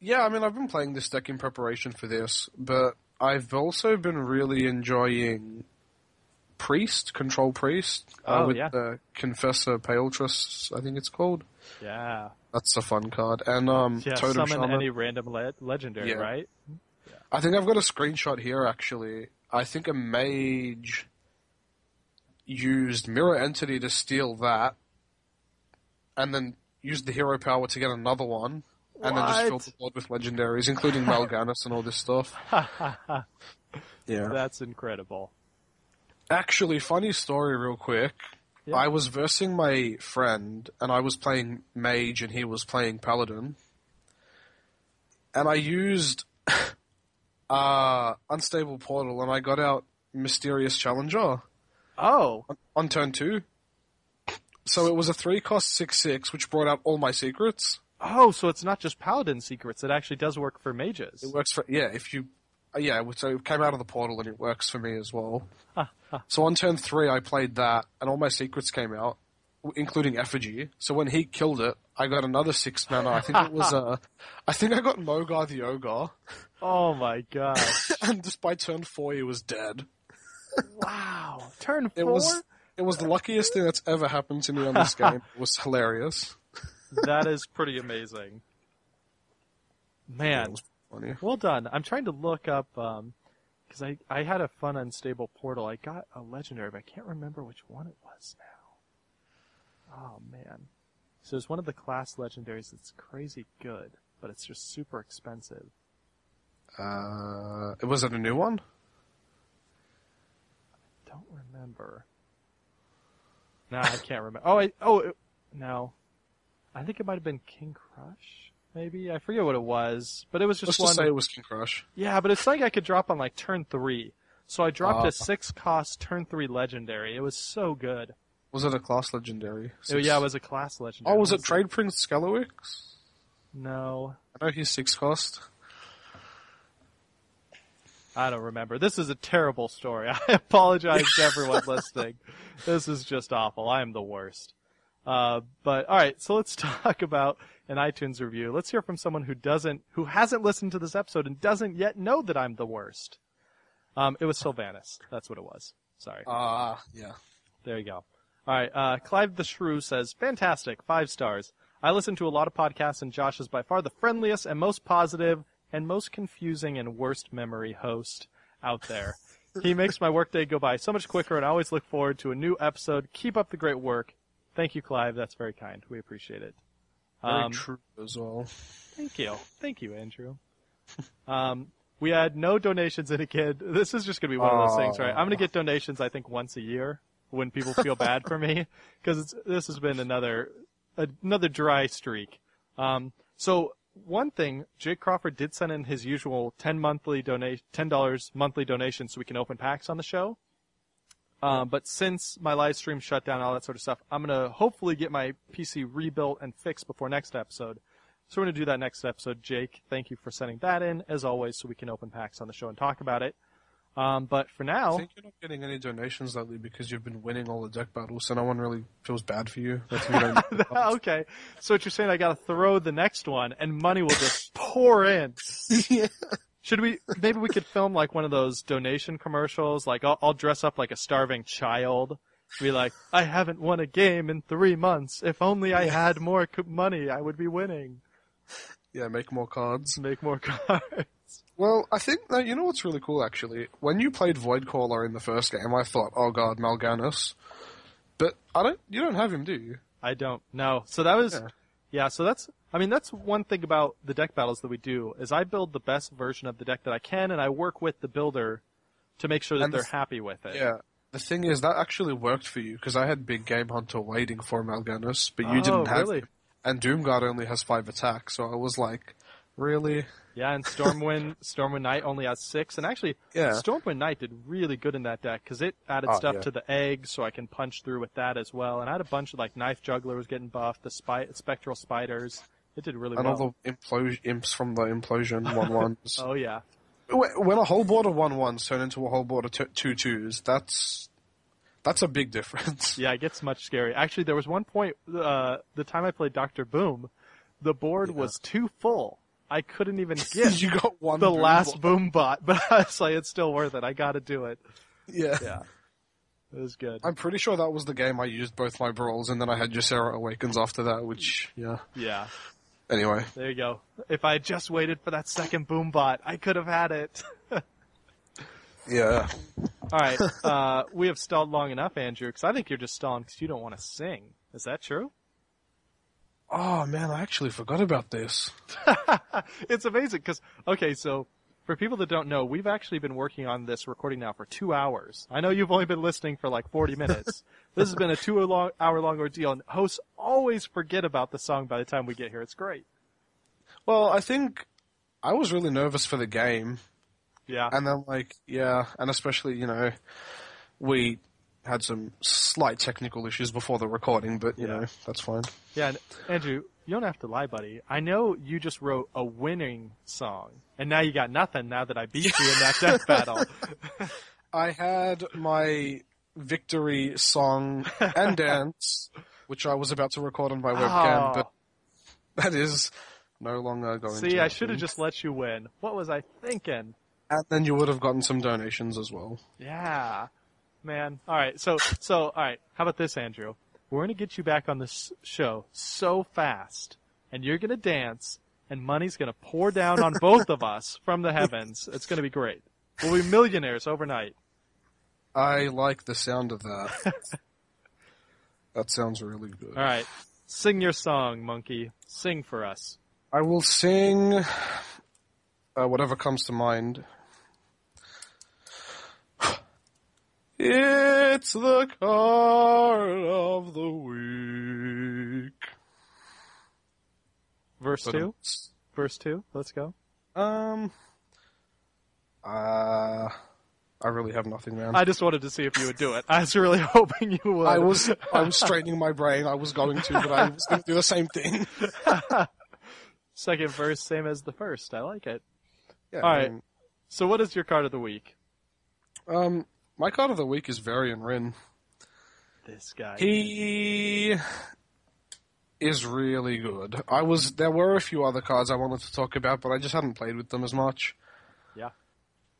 Yeah, I mean, I've been playing this deck in preparation for this, but I've also been really enjoying Control Priest, with the Confessor Paletrus, I think it's called. Yeah. That's a fun card. And Totem summon Shaman. any random legendary, right? Yeah. I think I've got a screenshot here, actually. I think a mage used Mirror Entity to steal that, and then used the hero power to get another one, and then just filled the board with legendaries, including Mal'Ganis and all this stuff. Yeah. That's incredible. Actually, funny story real quick. Yeah. I was versing my friend, and I was playing mage, and he was playing paladin. And I used Unstable Portal, and I got out Mysterious Challenger. Oh. On turn 2. So it was a 3-cost 6/6, which brought out all my secrets. Oh, so it's not just paladin secrets. It actually does work for mages. It works for, so it came out of the portal and it works for me as well. So on turn 3 I played that and all my secrets came out, including Effigy. So when he killed it, I got another 6 mana. I think it was I think I got Mogar the Ogre. Oh my gosh. And just by turn 4 he was dead. Wow. Turn 4? It was the luckiest thing that's ever happened to me on this game. It was hilarious. That is pretty amazing. Man. Funny. Well done. I'm trying to look up, because I had a fun Unstable Portal. I got a legendary, but I can't remember which one it was now. Oh, man. So it's one of the class legendaries that's crazy good, but it's just super expensive. Was it a new one? I don't remember. No, I can't remember. No. I think it might have been King Crush. Maybe? I forget what it was, but it was just one. Let's just say it was King Crush. Yeah, but it's something I could drop on like turn 3. So I dropped a 6-cost turn 3 legendary. It was so good. Was it a class legendary? Yeah, it was a class legendary. Oh, was it Trade Prince Skelowix? No. I know he's 6-cost. I don't remember. This is a terrible story. I apologize to everyone listening. This is just awful. I am the worst. But alright, so let's talk about an iTunes review. Let's hear from someone who hasn't listened to this episode and doesn't yet know that I'm the worst. It was Sylvanas. That's what it was. Sorry. Yeah. There you go. Alright, Clive the Shrew says, fantastic, 5 stars. I listen to a lot of podcasts and Josh is by far the friendliest and most positive and most confusing and worst memory host out there. He makes my workday go by so much quicker and I always look forward to a new episode. Keep up the great work. Thank you, Clive. That's very kind. We appreciate it. Very true as well. Thank you. Thank you, Andrew. We had no donations in again. This is just going to be one of those things, right? I'm going to get donations, I think, once a year when people feel bad for me because this has been another dry streak. So one thing, Jake Crawford did send in his usual $10 monthly donation so we can open packs on the show. But since my live stream shut down and all that sort of stuff, I'm going to hopefully get my PC rebuilt and fixed before next episode. So we're going to do that next episode. Jake, thank you for sending that in, as always, so we can open packs on the show and talk about it. But for now... I think you're not getting any donations lately because you've been winning all the deck battles, so no one really feels bad for you. Okay. So what you're saying, I got to throw the next one, and money will just pour in. Yeah. Maybe we could film like one of those donation commercials, like I'll dress up like a starving child, be like, I haven't won a game in 3 months. If only I had more money, I would be winning. Yeah, make more cards. Make more cards. Well, I think that, you know what's really cool actually? When you played Voidcaller in the first game, I thought, oh god, Mal'Ganis. But you don't have him, do you? I don't, no. So that was, yeah, so that's one thing about the deck battles that we do, is I build the best version of the deck that I can, and I work with the builder to make sure that they're happy with it. Yeah. The thing is, that actually worked for you, because I had Big Game Hunter waiting for Mal'Ganis, but you didn't have really? him. and Doomguard only has 5 attacks, so I was like, really? Yeah, and Stormwind Knight only has 6, and actually, Stormwind Knight did really good in that deck, because it added stuff to the egg, so I can punch through with that as well, and I had a bunch of, like, Knife Juggler was getting buffed, the Spectral Spiders, it did really well. And all the imps from the Implosion 1/1s. Oh, yeah. When a whole board of 1/1s turn into a whole board of 2/2s, that's a big difference. Yeah, it gets much scary. Actually, there was one point, the time I played Dr. Boom, the board was too full. I couldn't even get you got one the last boom bot, but I was like, it's still worth it. I gotta do it. Yeah. Yeah. It was good. I'm pretty sure that was the game I used both my brawls, and then I had Ysera Awakens after that, which, yeah. Yeah. Anyway. There you go. If I had just waited for that second boom bot, I could have had it. Yeah. Alright, we have stalled long enough, Andrew, because I think you're just stalling because you don't want to sing. Is that true? Oh, man, I actually forgot about this. It's amazing, because, okay, so, for people that don't know, we've actually been working on this recording now for 2 hours. I know you've only been listening for like 40 minutes. This has been a 2-hour-long ordeal, and hosts always forget about the song by the time we get here. It's great. Well, I think I was really nervous for the game. Yeah. And then, and especially, we had some slight technical issues before the recording, but, you know, that's fine. Yeah, and Andrew, you don't have to lie, buddy. I know you just wrote a winning song, and now you got nothing now that I beat you in that death battle. I had my victory song and dance, which I was about to record on my webcam, but that is no longer going to See, I should have just let you win. What was I thinking? And then you would have gotten some donations as well. Yeah. Man. Alright, so, alright. How about this, Andrew? We're gonna get you back on this show so fast, and you're gonna dance, and money's gonna pour down on both of us from the heavens. It's gonna be great. We'll be millionaires overnight. I like the sound of that. That sounds really good. Alright. Sing your song, monkey. Sing for us. I will sing whatever comes to mind. It's the card of the week. Verse 2? Verse 2? Let's go. I really have nothing, man. I just wanted to see if you would do it. I was really hoping you would. I was straightening my brain. I was going to, but I was going to do the same thing. Second verse, same as the first. I like it. Yeah, all right. So what is your card of the week? My card of the week is Varian Rin. This guy. He is really good. There were a few other cards I wanted to talk about, but I just hadn't played with them as much. Yeah.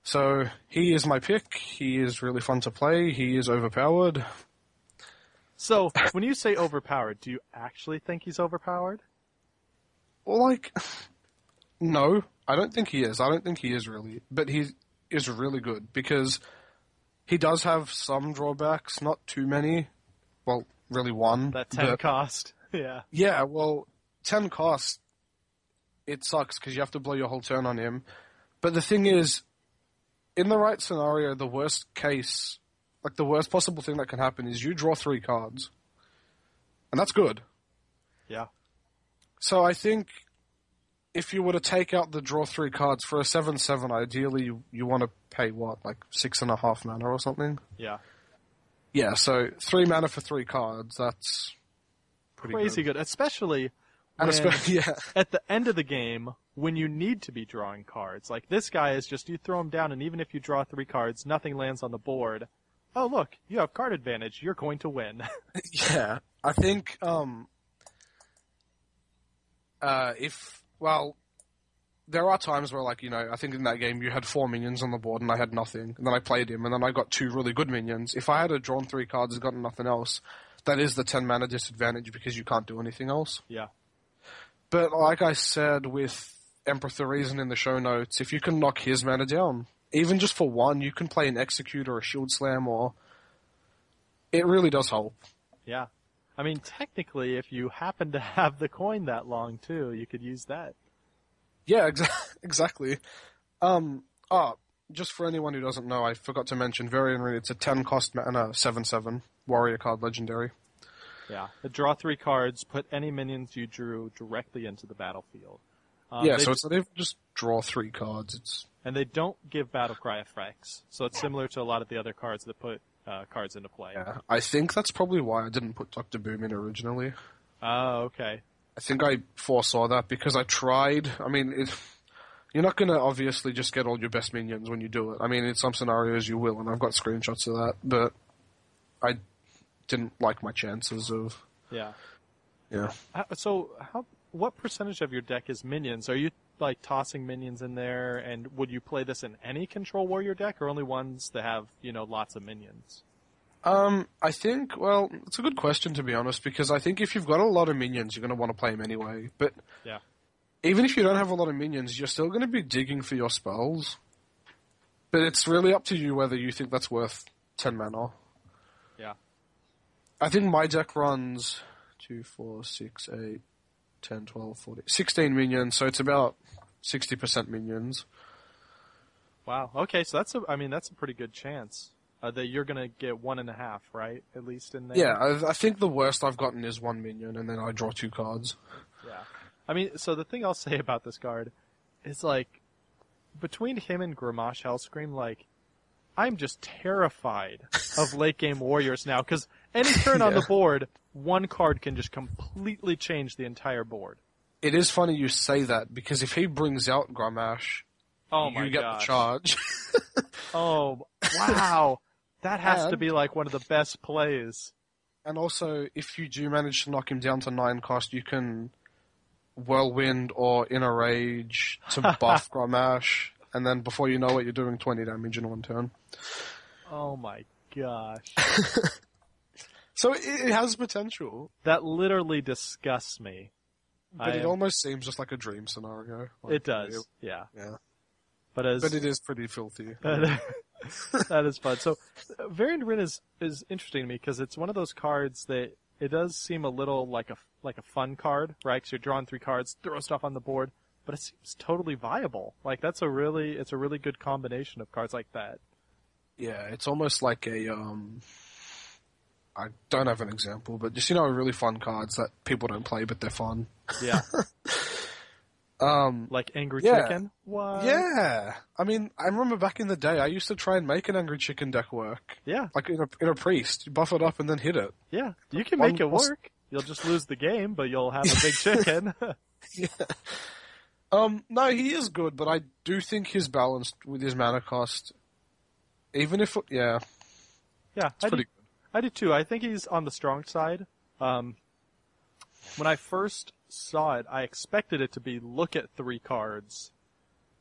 So he is my pick. He is really fun to play. He is overpowered. So when you say overpowered, do you actually think he's overpowered? Well, no, I don't think he is. I don't think he is really, but he is really good because he does have some drawbacks, not too many. Well, really one. That 10 cost. Yeah. Yeah, well, 10 cost, it sucks because you have to blow your whole turn on him. But the thing is, in the right scenario, the worst case, the worst possible thing that can happen is you draw 3 cards. And that's good. Yeah. So I think if you were to take out the draw 3 cards for a 7/7, ideally you want to pay what, 6.5 mana or something? Yeah. Yeah, so 3 mana for 3 cards, that's pretty crazy good. Especially at the end of the game when you need to be drawing cards. Like this guy is just, you throw him down and even if you draw 3 cards, nothing lands on the board. Oh look, you have card advantage, you're going to win. Yeah, I think, there are times where, I think in that game you had 4 minions on the board and I had nothing, and then I played him, and then I got 2 really good minions. If I had drawn 3 cards and gotten nothing else, that is the 10 mana disadvantage because you can't do anything else. Yeah. But like I said with Emperor Threesen in the show notes, if you can knock his mana down, even just for 1, you can play an Execute or a Shield Slam, or it really does help. Yeah. I mean, technically, if you happen to have the coin that long, too, you could use that. Yeah, exactly. Just for anyone who doesn't know, I forgot to mention Varian Rin. It's a 10 cost mana 7/7 warrior card, legendary. Yeah. Draw 3 cards, put any minions you drew directly into the battlefield. So it's not even just draw 3 cards. And they don't give Battlecry effects, so it's similar to a lot of the other cards that put cards into play. Yeah, I think that's probably why I didn't put Dr. Boom in originally. Oh, okay. I think I foresaw that because I tried. I mean, you're not going to obviously just get all your best minions when you do it. I mean, in some scenarios you will, and I've got screenshots of that, but I didn't like my chances of... Yeah. Yeah. What percentage of your deck is minions? Are you like tossing minions in there, and would you play this in any Control Warrior deck, or only ones that have, lots of minions? I think, well, it's a good question to be honest, because I think if you've got a lot of minions, you're going to want to play them anyway. But yeah, even if you don't have a lot of minions, you're still going to be digging for your spells. But it's really up to you whether you think that's worth 10 mana. Yeah. I think my deck runs 2, 4, 6, 8, 10, 12, 14, 16 minions, so it's about 60% minions. Wow. Okay, so that's a pretty good chance that you're gonna get 1.5, right? At least in there. Yeah, I think the worst I've gotten is 1 minion, and then I draw 2 cards. Yeah. I mean, so the thing I'll say about this card is, like, between him and Gramash Hellscream, like, I'm just terrified of late game warriors now, because any turn on the board, one card can just completely change the entire board. It is funny you say that, because if he brings out Gramash, you get the charge. Oh, wow. That has to be like one of the best plays. And also, if you do manage to knock him down to 9 cost, you can Whirlwind or Inner Rage to buff Gramash, and then before you know it, you're doing 20 damage in 1 turn. Oh my gosh. So it has potential. That literally disgusts me. But it almost seems just like a dream scenario. Like, it does, yeah. But it is pretty filthy. That is fun. So, Variant Rin is interesting to me because it's one of those cards that it does seem a little like a fun card, right? Because you're drawing 3 cards, throw stuff on the board, but it seems totally viable. Like it's a really good combination of cards like that. Yeah, it's almost like I don't have an example, but just really fun cards that people don't play, but they're fun. Yeah. Like Angry Chicken? What? Yeah. I mean, I remember back in the day, I used to try and make an Angry Chicken deck work. Yeah. Like in a priest. You buff it up and then hit it. Yeah. You can make it work. You'll just lose the game, but you'll have a big chicken. Yeah. No, he is good, but I do think he's balanced with his mana cost. Even if, Yeah. It's pretty good. I do too. I think he's on the strong side. When I first saw it, I expected it to be look at 3 cards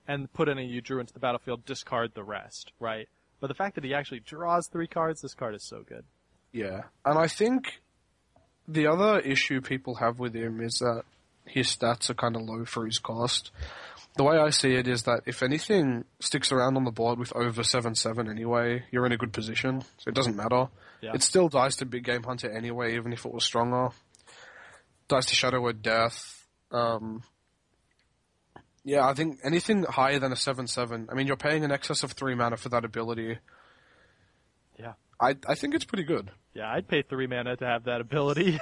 and put any you drew into the battlefield, discard the rest, right? But the fact that he actually draws 3 cards, this card is so good. Yeah. And I think the other issue people have with him is that his stats are kind of low for his cost. The way I see it is that if anything sticks around on the board with over 7/7 anyway, you're in a good position, so it doesn't matter. Yeah. It still dies to Big Game Hunter anyway, even if it was stronger. Dies to Shadow Word Death. Yeah, I think anything higher than a 7/7, I mean, you're paying in excess of 3 mana for that ability. Yeah. I think it's pretty good. Yeah, I'd pay 3 mana to have that ability.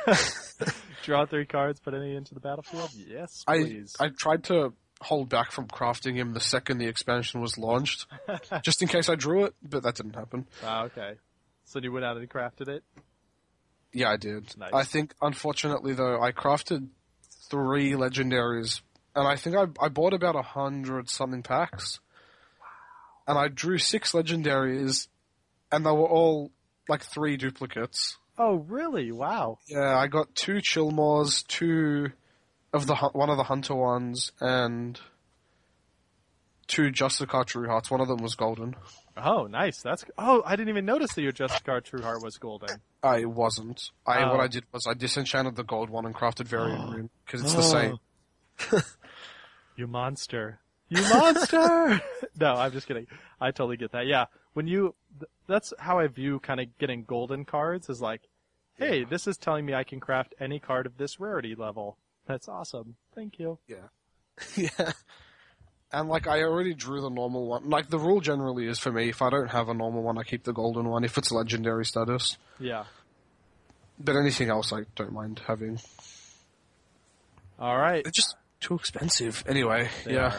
Draw 3 cards, put any into the battlefield? Yes, please. I tried to hold back from crafting him the second the expansion was launched, just in case I drew it, but that didn't happen. Ah, okay. So you went out and crafted it? Yeah, I did. Nice. I think, unfortunately, though, I crafted 3 legendaries, and I think I bought about 100-something packs. Wow. And I drew 6 legendaries, and they were all, like, 3 duplicates. Oh, really? Wow. Yeah, I got 2 Chillmaws, 2 of one of the Hunter ones, and 2 Justicar True Hearts. One of them was golden. Oh, nice. I didn't even notice that your Justicar True Heart was golden. I wasn't. What I did was I disenchanted the gold one and crafted Variant Rune, because it's the same. You monster. You monster! No, I'm just kidding. I totally get that. Yeah, that's how I view kind of getting golden cards, is like, hey, this is telling me I can craft any card of this rarity level. That's awesome. Thank you. Yeah. Yeah. And, like, I already drew the normal one. Like, the rule generally is, for me, if I don't have a normal one, I keep the golden one, if it's legendary status. Yeah. But anything else I don't mind having. All right. They're just too expensive. Anyway, They're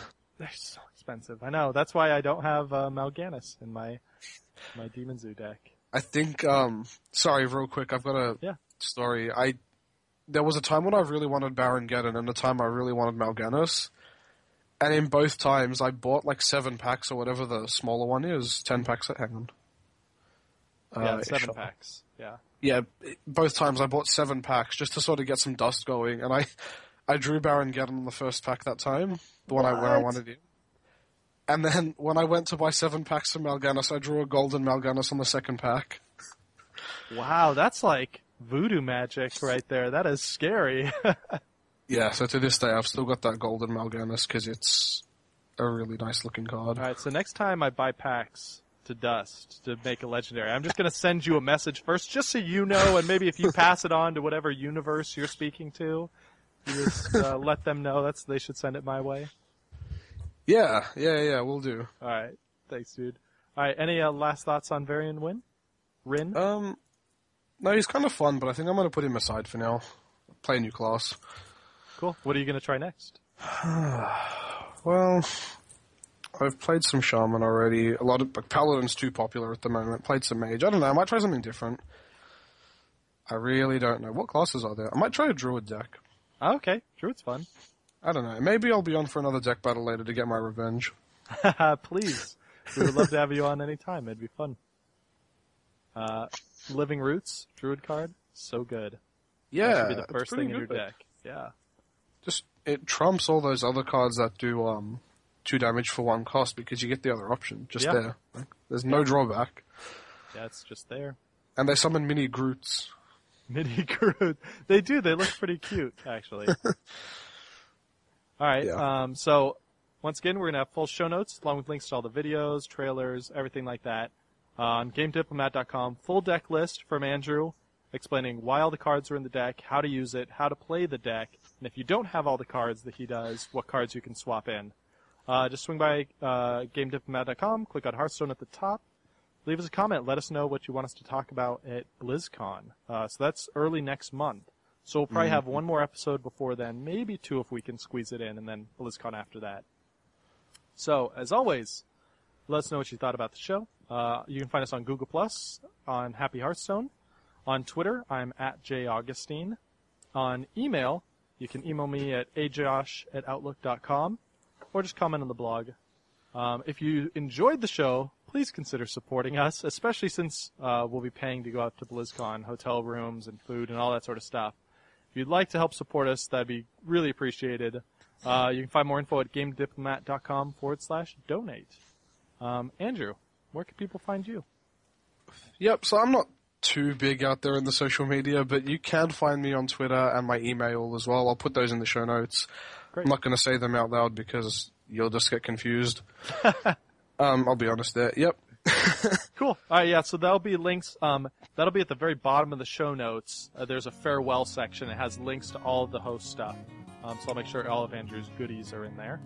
so expensive. I know. That's why I don't have Mal'Ganis in my Demon Zoo deck. I think, sorry, real quick, I've got a story. There was a time when I really wanted Baron Geddon and a time I really wanted Mal'Ganis. And in both times, I bought like 7 packs or whatever the smaller one is. 10 packs, hang on. 7 packs, yeah. Yeah, both times I bought 7 packs just to sort of get some dust going. And I drew Baron Geddon on the first pack that time, the one where I wanted it. And then when I went to buy 7 packs of Mal'Ganis, I drew a golden Mal'Ganis on the second pack. Wow, that's like voodoo magic right there. That is scary. Yeah, so to this day I've still got that golden Mal'Ganis because it's a really nice looking card. Alright, so next time I buy packs to dust to make a legendary, I'm just going to send you a message first just so you know, and maybe if you pass it on to whatever universe you're speaking to, you just let them know they should send it my way. Yeah, we'll do. Alright, thanks dude. Alright, any last thoughts on Varian Rin? No, he's kind of fun, but I think I'm going to put him aside for now. Play a new class. Cool. What are you going to try next? Well, I've played some Shaman already. A lot of Paladin's too popular at the moment. Played some Mage. I don't know. I might try something different. I really don't know. What classes are there? I might try a Druid deck. Oh, okay. Druid's fun. I don't know. Maybe I'll be on for another deck battle later to get my revenge. Please. We would love to have you on any time. It'd be fun. Living Roots, Druid card. So good. Yeah. That should be the first thing in your deck. Yeah. Just, it trumps all those other cards that do 2 damage for 1 cost because you get the other option just there. Like, there's no drawback. Yeah, it's just there. And they summon mini Groots. Mini Groot. They do. They look pretty cute, actually. All right. Yeah. So, once again, we're going to have full show notes along with links to all the videos, trailers, everything like that on GameDiplomat.com. Full deck list from Andrew explaining why all the cards are in the deck, how to use it, how to play the deck, and if you don't have all the cards that he does, what cards you can swap in. Just swing by GameDiplomat.com, click on Hearthstone at the top, leave us a comment, let us know what you want us to talk about at BlizzCon. So that's early next month. So we'll probably have 1 more episode before then, maybe 2 if we can squeeze it in, and then BlizzCon after that. So, as always, let us know what you thought about the show. You can find us on Google+, on Happy Hearthstone. On Twitter, I'm at jaugustine. On email, you can email me at ajosh@outlook.com, or just comment on the blog. If you enjoyed the show, please consider supporting us, especially since we'll be paying to go out to BlizzCon, hotel rooms and food and all that sort of stuff. If you'd like to help support us, that'd be really appreciated. You can find more info at gamediplomat.com/donate. Andrew, where can people find you? Yep, so I'm not too big out there in the social media, but you can find me on Twitter and my email as well. I'll put those in the show notes. Great. I'm not going to say them out loud because you'll just get confused. I'll be honest there. Yep. Cool. All right, yeah, so that'll be links. That'll be at the very bottom of the show notes. There's a farewell section. It has links to all of the host stuff. So I'll make sure all of Andrew's goodies are in there.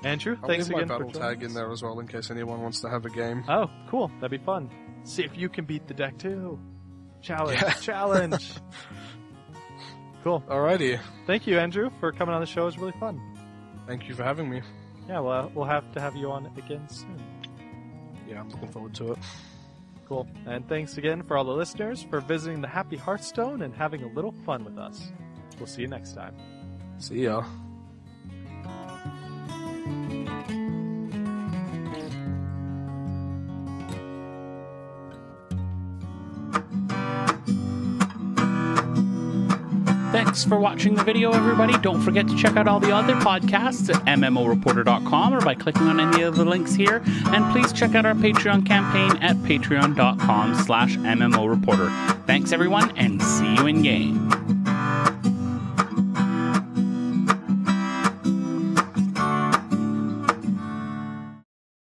Andrew, thanks again for joining us. I'll leave my battle tag in there as well in case anyone wants to have a game. Oh, cool. That'd be fun. See if you can beat the deck too. Challenge. Yeah. Challenge. Cool. Alrighty. Thank you, Andrew, for coming on the show. It was really fun. Thank you for having me. Yeah, well, we'll have to have you on again soon. Yeah, I'm looking forward to it. Cool. And thanks again for all the listeners for visiting the Happy Hearthstone and having a little fun with us. We'll see you next time. See ya. Thanks for watching the video, everybody. Don't forget to check out all the other podcasts at MMOreporter.com or by clicking on any of the links here. And please check out our Patreon campaign at patreon.com/MMOreporter. Thanks, everyone, and see you in game.